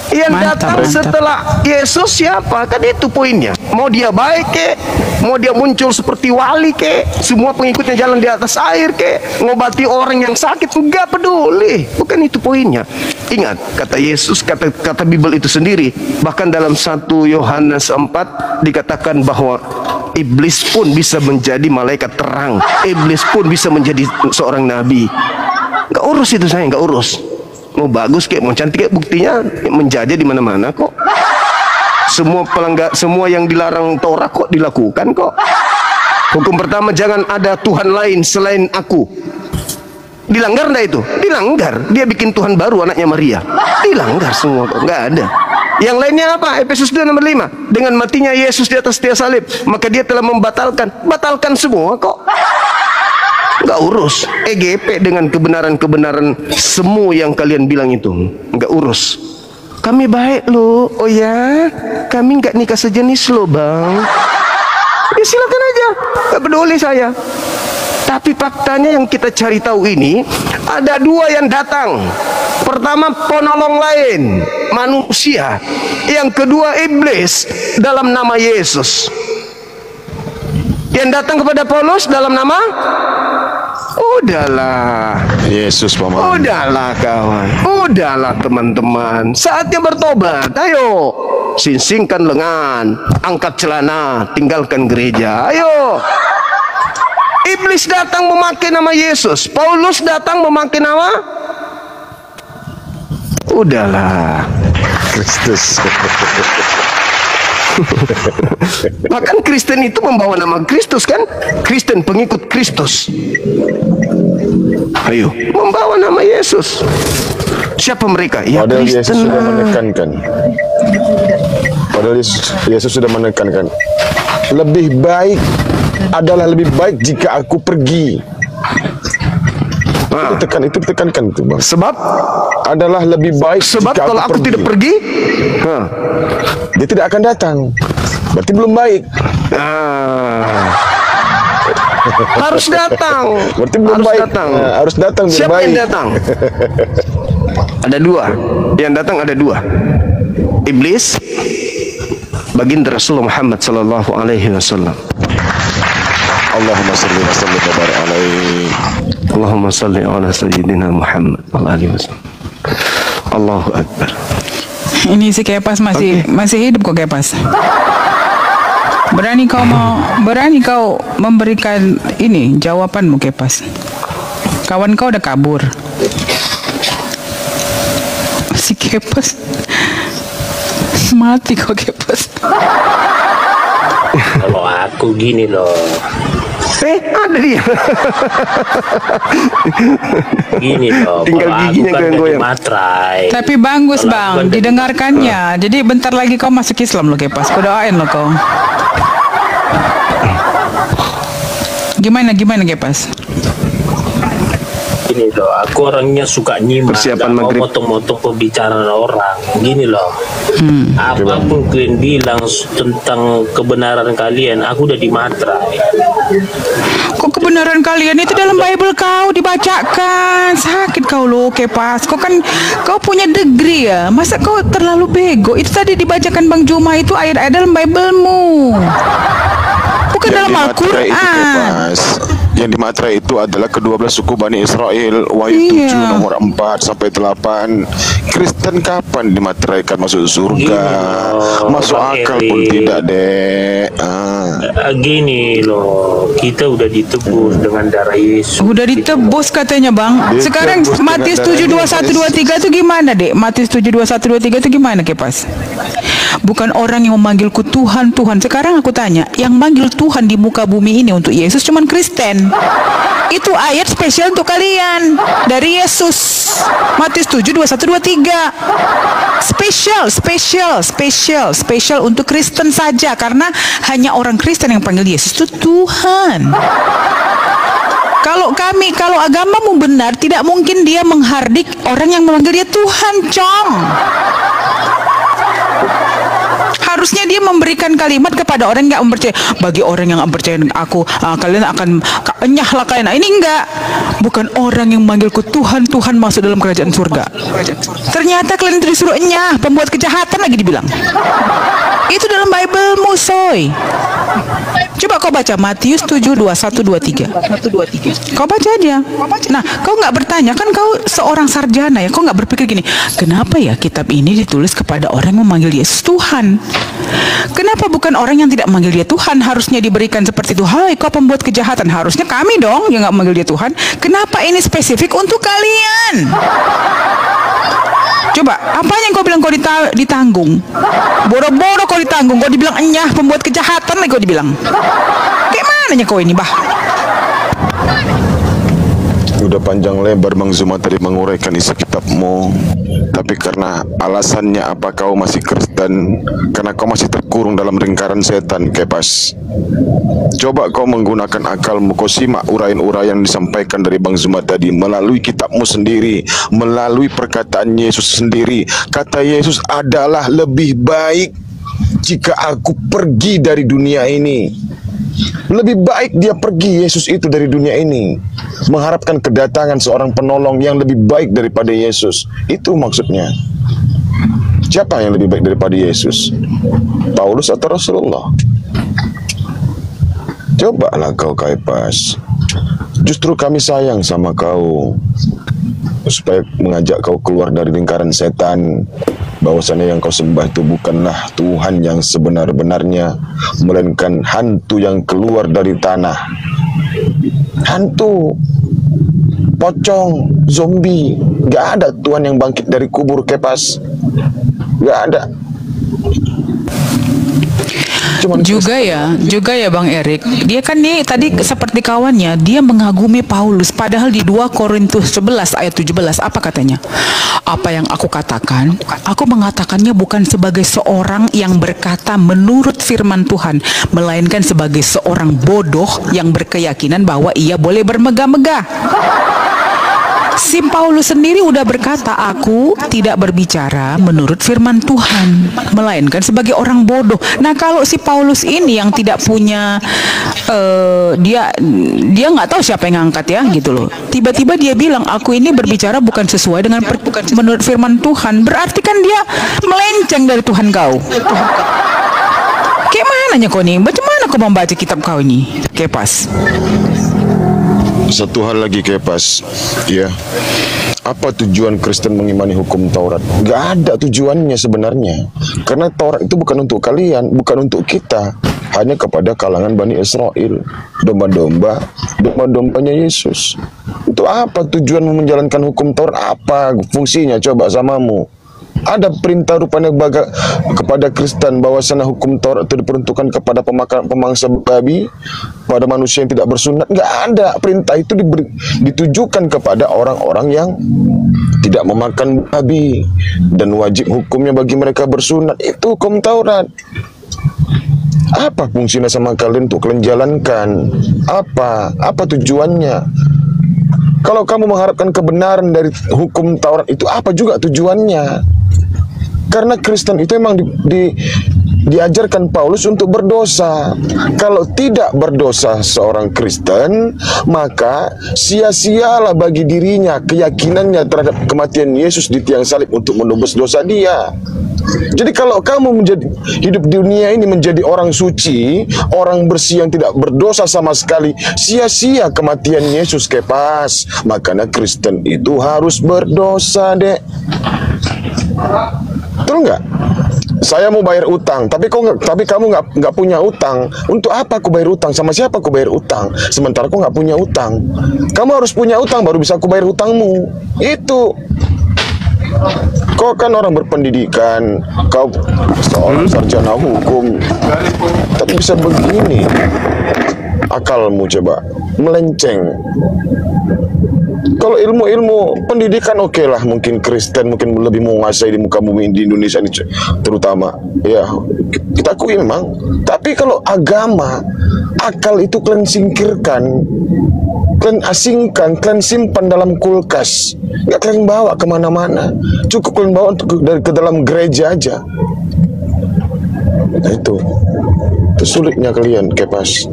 Yang Mantap, datang mantap. setelah Yesus siapa? Kan itu poinnya. Mau dia baik kek, mau dia muncul seperti wali kek, semua pengikutnya jalan di atas air kek, ngobati orang yang sakit, enggak peduli. Bukan itu poinnya. Ingat, kata Yesus, kata Bible itu sendiri, bahkan dalam 1 Yohanes 4 dikatakan bahwa iblis pun bisa menjadi malaikat terang, iblis pun bisa menjadi seorang nabi. Enggak urus itu, saya enggak urus. Mau bagus kayak mau cantik kayak, buktinya menjajah di mana-mana kok. Semua yang dilarang Taurat kok dilakukan kok. Hukum pertama, jangan ada Tuhan lain selain aku. Dilanggar enggak itu? Dilanggar. Dia bikin Tuhan baru, anaknya Maria. Dilanggar semua kok, enggak ada. Yang lainnya apa? Efesus 2 nomor 5. Dengan matinya Yesus di atas tiang salib, maka dia telah batalkan semua kok. Enggak urus. EGP dengan kebenaran-kebenaran semu yang kalian bilang itu. Enggak urus. Kami baik loh. Oh ya, kami enggak nikah sejenis loh, Bang. Ya silakan aja. Enggak peduli saya. Tapi faktanya yang kita cari tahu ini, ada dua yang datang. Pertama, penolong lain, manusia. Yang kedua, iblis dalam nama Yesus. Yang datang kepada Paulus dalam nama? Udahlah Yesus paman. Udahlah kawan, udahlah teman-teman, saatnya bertobat. Ayo, singsingkan lengan, angkat celana, tinggalkan gereja. Ayo. Iblis datang memakai nama Yesus, Paulus datang memakai nama? Udahlah Kristus. Bahkan Kristen itu membawa nama Kristus kan? Kristen, pengikut Kristus. Ayo, membawa nama Yesus. Siapa mereka? Ya, Padahal Yesus Kristen sudah lah. menekankan. Padahal Yesus sudah menekankan. Lebih baik adalah lebih baik jika aku pergi. Itu ditekankan itu bang. Sebab Adalah lebih baik jika kalau aku tidak pergi, dia tidak akan datang. Berarti belum baik. harus datang. Berarti belum Harus baik. datang. Harus datang biar Siapa baik. yang datang? Ada dua. Yang datang ada dua. Iblis, baginda Rasulullah Muhammad sallallahu alaihi wasallam. Allahumma salli wa sallim wa barik alaihi. Allahumma salli ala sayyidina Muhammad sallallahu alaihi wasallam. Allahu akbar. Ini si Kepas masih hidup kok Kepas. Berani kau memberikan ini jawabanmu Kepas. Kawan kau udah kabur. Si Kepas mati kok Kepas. Kalau aku gini loh, Ada dia. gini loh. Tinggal Kalau aku giginya kan goyang-goyang. dari materai. Tapi bagus Kalau aku bang, kan didengarkannya. Jadi bentar lagi kau masuk Islam loh Kepas. Kau doain loh kau. Gimana Kepas? Gini loh, aku orangnya suka nyimak, Persiapan gak mau maghrib. motong-motong pembicaraan orang. Gini loh, apapun kalian bilang tentang kebenaran kalian, aku udah dimatrai. Kok kebenaran kalian itu dalam Bible kau dibacakan? Sakit kau loh Kepas. Kau punya degree ya. Masa kau terlalu bego? Itu tadi dibacakan Bang Juma itu ayat-ayat dalam Bible-mu. Bukan dalam Al-Quran. Yang dimatrai itu adalah kedua-belas suku Bani Israel. Wahyu 7 Iya. nomor 4 sampai 8. Kristen kapan dimateraikan masuk surga? Gini loh, Masuk Bang akal Eri. pun tidak dek. Gini loh, kita udah ditebus dengan darah Yesus. Udah ditebus katanya Bang. Sekarang Ditebus dengan Matius darah 7:21-23 itu gimana dek? Matius 7:21-23 itu gimana Kepas? Bukan orang yang memanggilku Tuhan, Tuhan. Sekarang aku tanya, yang manggil Tuhan di muka bumi ini untuk Yesus cuman Kristen. Itu ayat spesial untuk kalian dari Yesus. Matius 7:21-23. Spesial untuk Kristen saja, karena hanya orang Kristen yang panggil Yesus itu Tuhan. Kalau agamamu benar, tidak mungkin dia menghardik orang yang memanggil dia Tuhan, Cong. Harusnya dia memberikan kalimat kepada orang yang nggak percaya. Bagi orang yang nggak percaya dengan aku, kalian akan enyahlah kalian. Nah, ini enggak. Bukan orang yang memanggilku Tuhan, Tuhan masuk dalam kerajaan surga. Ternyata kalian itu disuruh enyah, pembuat kejahatan lagi dibilang. Itu dalam Bible musoy. Coba kau baca Matius 7:21-23. Kau baca aja. Nah, kau nggak bertanya, kan kau seorang sarjana ya. Kau nggak berpikir gini, kenapa ya kitab ini ditulis kepada orang yang memanggil Yesus Tuhan? Kenapa bukan orang yang tidak memanggil dia Tuhan harusnya diberikan seperti itu? Hai, kau pembuat kejahatan. Harusnya kami dong yang nggak memanggil dia Tuhan. Kenapa ini spesifik untuk kalian? Coba, apa yang kau bilang kau ditanggung? Boro-boro kau ditanggung, kau dibilang enyah, pembuat kejahatan lagi kau dibilang. Kayak mananya kau ini, bah? Udah panjang lebar Bang Zuma tadi menguraikan isi kitabmu. Tapi karena alasannya apa kau masih Kristen, karena kau masih terkurung dalam lingkaran setan, Kepas. Coba kau menggunakan akalmu, kau simak uraian-uraian yang disampaikan dari Bang Zuma tadi melalui kitabmu sendiri, melalui perkataan Yesus sendiri. Kata Yesus adalah lebih baik jika aku pergi dari dunia ini. Lebih baik dia pergi, Yesus itu, dari dunia ini, mengharapkan kedatangan seorang penolong yang lebih baik daripada Yesus. Itu maksudnya. Siapa yang lebih baik daripada Yesus? Paulus atau Rasulullah? Cobalah kau Kefas. Justru kami sayang sama kau, supaya mengajak kau keluar dari lingkaran setan, bahwasanya yang kau sembah itu bukanlah Tuhan yang sebenar-benarnya, melainkan hantu yang keluar dari tanah. Hantu, pocong, zombie. Gak ada Tuhan yang bangkit dari kubur Kefas. Gak ada. Juga ya Bang Erik. Dia kan nih tadi seperti kawannya, dia mengagumi Paulus, padahal di 2 Korintus 11 ayat 17 apa katanya? Apa yang aku katakan, aku mengatakannya bukan sebagai seorang yang berkata menurut firman Tuhan, melainkan sebagai seorang bodoh yang berkeyakinan bahwa ia boleh bermegah-megah. Si Paulus sendiri udah berkata, aku tidak berbicara menurut firman Tuhan, melainkan sebagai orang bodoh. Nah, kalau si Paulus ini yang tidak punya, dia nggak tahu siapa yang ngangkat ya, gitu loh. Tiba-tiba dia bilang, aku ini berbicara bukan sesuai dengan menurut firman Tuhan. Berarti kan dia melenceng dari Tuhan kau. Kayak mananya kau nih? Bagaimana kau membaca kitab kau ini, Kefas? Satu hal lagi Kefas, ya. Apa tujuan Kristen mengimani hukum Taurat? Gak ada tujuannya sebenarnya. Karena Taurat itu bukan untuk kalian, bukan untuk kita. Hanya kepada kalangan Bani Israel. Domba-dombanya Yesus. Untuk apa tujuan menjalankan hukum Taurat? Apa fungsinya coba samamu? Ada perintah rupanya kepada Kristen bahwasanya hukum Taurat itu diperuntukkan kepada pemangsa babi, pada manusia yang tidak bersunat. Nggak ada. Perintah itu ditujukan kepada orang-orang yang tidak memakan babi, dan wajib hukumnya bagi mereka bersunat. Itu hukum Taurat. Apa fungsinya sama kalian untuk kalian jalankan? Apa tujuannya? Kalau kamu mengharapkan kebenaran dari hukum Taurat itu, apa juga tujuannya? Karena Kristen itu memang diajarkan Paulus untuk berdosa. Kalau tidak berdosa seorang Kristen, maka sia-sialah bagi dirinya keyakinannya terhadap kematian Yesus di tiang salib untuk menebus dosa dia. Jadi kalau kamu hidup di dunia ini menjadi orang suci, orang bersih yang tidak berdosa sama sekali, sia-sia kematian Yesus Kefas. Makanya Kristen itu harus berdosa, Dek. Betul nggak? Saya mau bayar utang, tapi kamu nggak punya utang. Untuk apa aku bayar utang? Sama siapa aku bayar utang? Sementara aku nggak punya utang. Kamu harus punya utang baru bisa aku bayar utangmu. Itu. Kau kan orang berpendidikan, kau seorang sarjana hukum, tapi bisa begini. Akalmu coba melenceng. Kalau ilmu pendidikan oke lah, mungkin Kristen mungkin lebih menguasai di muka bumi di Indonesia ini terutama. Ya, kita akui memang. Tapi kalau agama, akal itu kalian singkirkan, kalian asingkan, kalian simpan dalam kulkas. Nggak kalian bawa kemana-mana. Cukup kalian bawa ke dalam gereja aja. Nah, itu sulitnya kalian Kefas.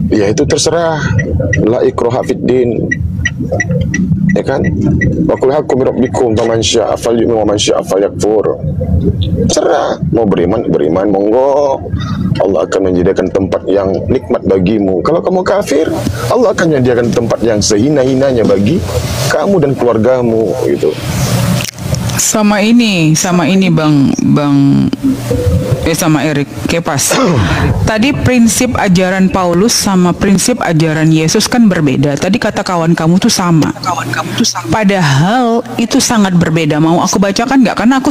Ya itu terserah. La ikraha fiddin. Ya kan? Wa qul haqqu min rabbikum faman syaa'a falyu'min wa man syaa'a falyakfur. Terserah. Mau beriman, monggo. Allah akan menyediakan tempat yang nikmat bagimu. Kalau kamu kafir, Allah akan menyediakan tempat yang sehina-hinanya bagi kamu dan keluargamu, gitu. Sama ini sama Erik Kefas. Tadi prinsip ajaran Paulus sama prinsip ajaran Yesus kan berbeda. Tadi kata kawan kamu tuh sama. Padahal itu sangat berbeda. Mau aku bacakan nggak? Karena aku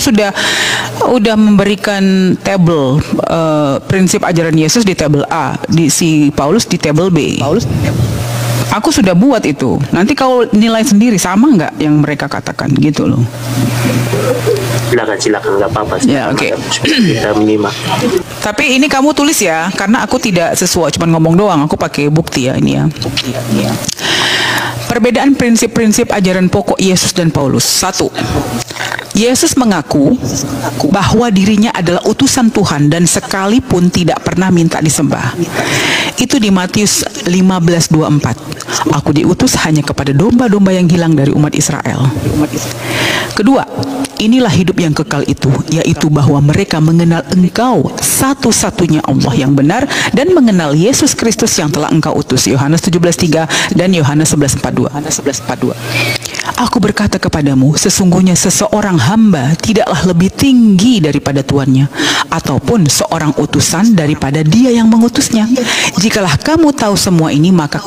udah memberikan tabel prinsip ajaran Yesus di tabel A, si Paulus di tabel B. Aku sudah buat itu. Nanti kau nilai sendiri sama nggak yang mereka katakan gitu loh. Silakan nggak apa-apa. Ya, oke. Kita menyimak. Tapi ini kamu tulis ya, karena aku tidak sesuai cuma ngomong doang. Aku pakai bukti ya ini ya. Perbedaan prinsip-prinsip ajaran pokok Yesus dan Paulus. 1. Yesus mengaku bahwa dirinya adalah utusan Tuhan dan sekalipun tidak pernah minta disembah. Itu di Matius 15:24. Aku diutus hanya kepada domba-domba yang hilang dari umat Israel. Kedua, inilah hidup yang kekal itu, yaitu bahwa mereka mengenal Engkau satu-satunya Allah yang benar dan mengenal Yesus Kristus yang telah Engkau utus. Yohanes 17:3 dan Yohanes 11:42. Aku berkata kepadamu, sesungguhnya seseorang hamba tidaklah lebih tinggi daripada tuannya, ataupun seorang utusan daripada dia yang mengutusnya. Jikalah kamu tahu semua ini, maka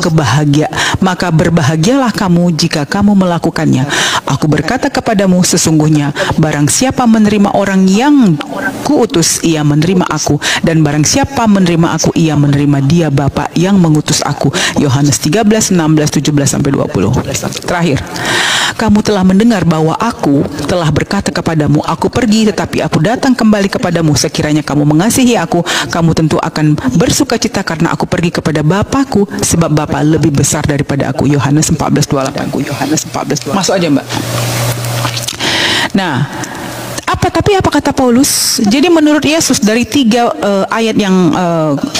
berbahagialah kamu jika kamu melakukannya. Aku berkata kepadamu, sesungguhnya barang siapa menerima orang yang kuutus, ia menerima aku, dan barang siapa menerima aku, ia menerima dia Bapa yang mengutus aku. Yohanes 13:16-17-20. Terakhir, kamu telah mendengar bahwa aku telah berkata kepadamu, aku pergi tetapi aku datang kembali kepadamu. Sekiranya kamu mengasihi aku, kamu tentu akan bersukacita karena aku pergi kepada Bapakku, sebab Bapa lebih besar daripada aku. Yohanes 14:28. Masuk aja, Mbak. Nah, tapi apa kata Paulus? Jadi menurut Yesus dari 3 ayat yang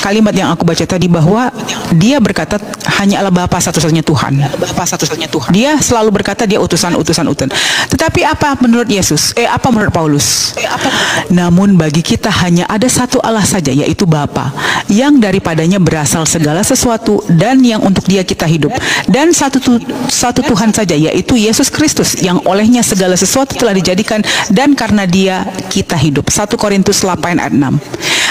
kalimat yang aku baca tadi, bahwa dia berkata hanya Allah Bapa satu-satunya Tuhan. Dia selalu berkata dia utusan. Tetapi apa menurut Yesus? Apa menurut Paulus? Namun bagi kita hanya ada satu Allah saja, yaitu Bapa, yang daripadanya berasal segala sesuatu dan yang untuk dia kita hidup, dan satu Tuhan saja, yaitu Yesus Kristus, yang olehnya segala sesuatu telah dijadikan dan karena dia kita hidup. 1 Korintus 8:6.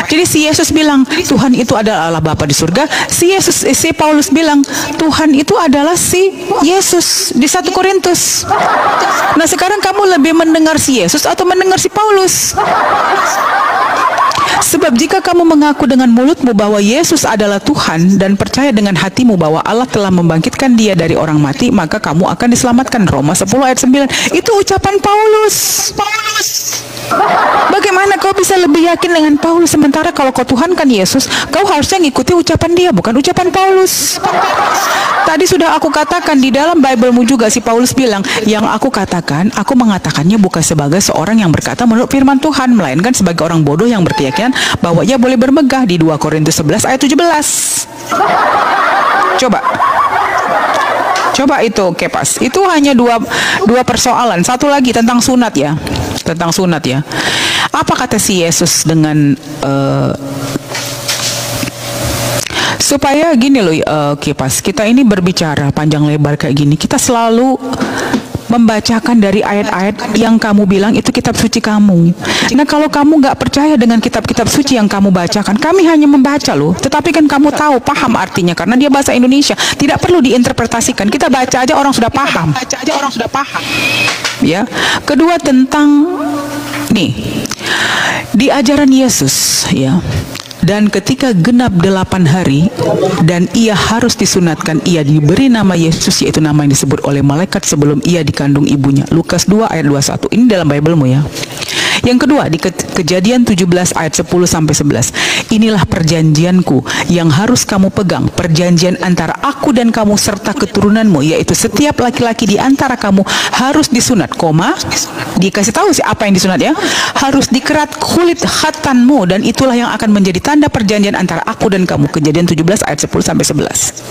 Jadi si Yesus bilang Tuhan itu adalah Allah Bapa di surga. Si Paulus bilang Tuhan itu adalah si Yesus di 1 Korintus. Nah, sekarang kamu lebih mendengar si Yesus atau mendengar si Paulus? Sebab jika kamu mengaku dengan mulutmu bahwa Yesus adalah Tuhan dan percaya dengan hatimu bahwa Allah telah membangkitkan dia dari orang mati, maka kamu akan diselamatkan. Roma 10:9. Itu ucapan Paulus. Bagaimana kau bisa lebih yakin dengan Paulus, sementara kalau kau Tuhankan Yesus, kau harusnya ngikuti ucapan dia, bukan ucapan Paulus. Tadi sudah aku katakan di dalam Biblemu juga, si Paulus bilang, yang aku mengatakannya bukan sebagai seorang yang berkata menurut firman Tuhan, melainkan sebagai orang bodoh yang berkeyakinan bahwa ia boleh bermegah, di 2 Korintus 11:17. Coba itu kepas. Itu hanya dua persoalan. Satu lagi tentang sunat ya. Apa kata si Yesus dengan supaya gini loh, kepas. Kita ini berbicara panjang lebar kayak gini, kita selalu membacakan dari ayat-ayat yang kamu bilang itu kitab suci kamu. Nah, kalau kamu nggak percaya dengan kitab-kitab suci yang kamu bacakan, kami hanya membaca loh. Tetapi kan kamu tahu, paham artinya, karena dia bahasa Indonesia, tidak perlu diinterpretasikan. Kita baca aja orang sudah paham. Ya. Kedua tentang di ajaran Yesus, ya. Dan ketika genap 8 hari dan ia harus disunatkan, ia diberi nama Yesus, yaitu nama yang disebut oleh malaikat sebelum ia dikandung ibunya. Lukas 2:21. Ini dalam Biblemu ya. Yang kedua di Kejadian 17 ayat 10-11. Inilah perjanjianku yang harus kamu pegang, perjanjian antara aku dan kamu serta keturunanmu, yaitu setiap laki-laki di antara kamu harus disunat, dikasih tahu sih apa yang disunat ya, harus dikerat kulit khatanmu, dan itulah yang akan menjadi tanda perjanjian antara aku dan kamu. Kejadian 17 ayat 10-11.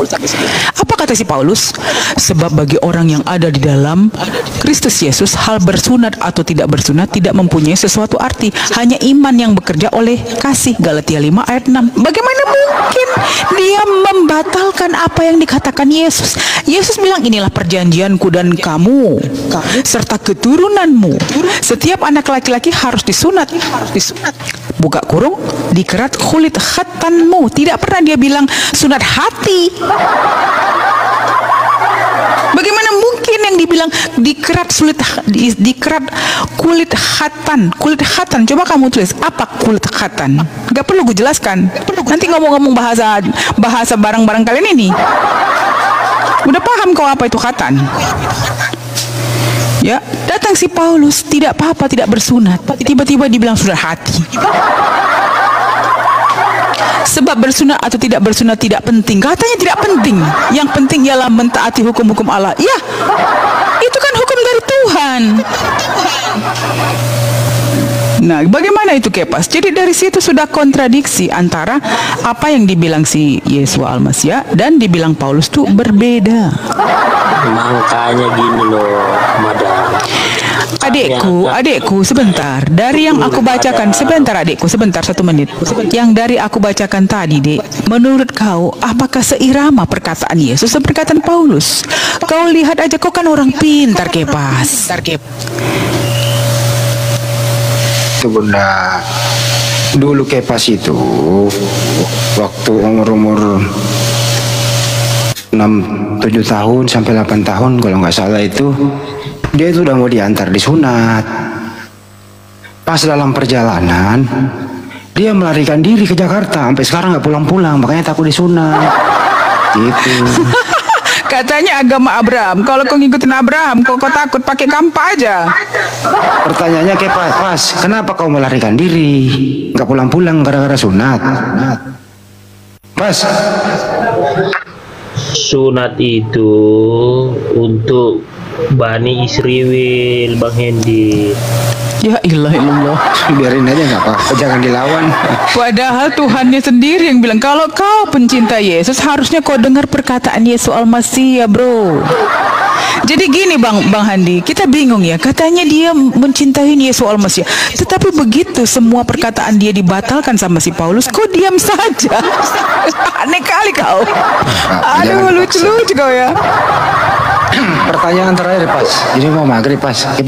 Apa kata si Paulus? Sebab bagi orang yang ada di dalam Kristus Yesus, hal bersunat atau tidak bersunat tidak mempunyai sesuatu arti, hanya iman yang bekerja oleh kasih. Galatia 5 ayat 6. Bagaimana mungkin dia membatalkan apa yang dikatakan Yesus? Yesus bilang inilah perjanjianku dan kamu serta keturunanmu, setiap anak laki-laki harus disunat. Buka kurung, dikerat kulit khatanmu. Tidak pernah dia bilang sunat hati. Bagaimana mungkin yang dibilang dikerat kulit khatan? Kulit khatan, coba kamu tulis apa kulit khatan? Gak perlu gue jelaskan. Nanti ngomong-ngomong bahasa barang-barang kalian ini. Udah paham kau apa itu khatan? Ya, datang si Paulus, tidak apa-apa, tidak bersunat. Tiba-tiba dibilang sunat hati. Sebab bersunat atau tidak bersunat tidak penting. Katanya tidak penting. Yang penting ialah mentaati hukum-hukum Allah. Ya, itu kan hukum dari Tuhan. Nah, bagaimana itu kepas? Jadi dari situ sudah kontradiksi antara apa yang dibilang si Yesua Al-Masih dan dibilang Paulus tuh berbeda. Makanya gini loh, madam. Adikku, sebentar. Dari yang aku bacakan, sebentar adikku, sebentar 1 menit. Yang dari aku bacakan tadi, Dek, menurut kau, apakah seirama perkataan Yesus dan perkataan Paulus? Kau lihat aja, kau kan orang pintar, Kepas. Itu Bunda, dulu Kepas itu waktu umur 6-7 tahun sampai 8 tahun kalau nggak salah itu, dia itu udah mau diantar disunat. Pas dalam perjalanan dia melarikan diri ke Jakarta, sampai sekarang nggak pulang-pulang, makanya takut disunat gitu. Katanya agama Abraham. Kalau kau ngikutin Abraham, kau takut pakai kampa aja. Pertanyaannya Pas, kenapa kau melarikan diri, nggak pulang-pulang gara-gara sunat? Pas, sunat itu untuk Bani Israel, Bang Hendi. Ya ilah. biarin aja nggak apa-apa, jangan dilawan. Padahal Tuhannya sendiri yang bilang, kalau kau pencinta Yesus, harusnya kau dengar perkataan Yesus Al-Masih ya, bro. Jadi gini Bang Handi, kita bingung ya, katanya dia mencintai Yesus Al-Masih, tetapi begitu semua perkataan dia dibatalkan sama si Paulus, kok diam saja? Aneh kali kau. Aduh, lucu-lucu kau ya. Pertanyaan terakhir Pas, ini mau maghrib Pas.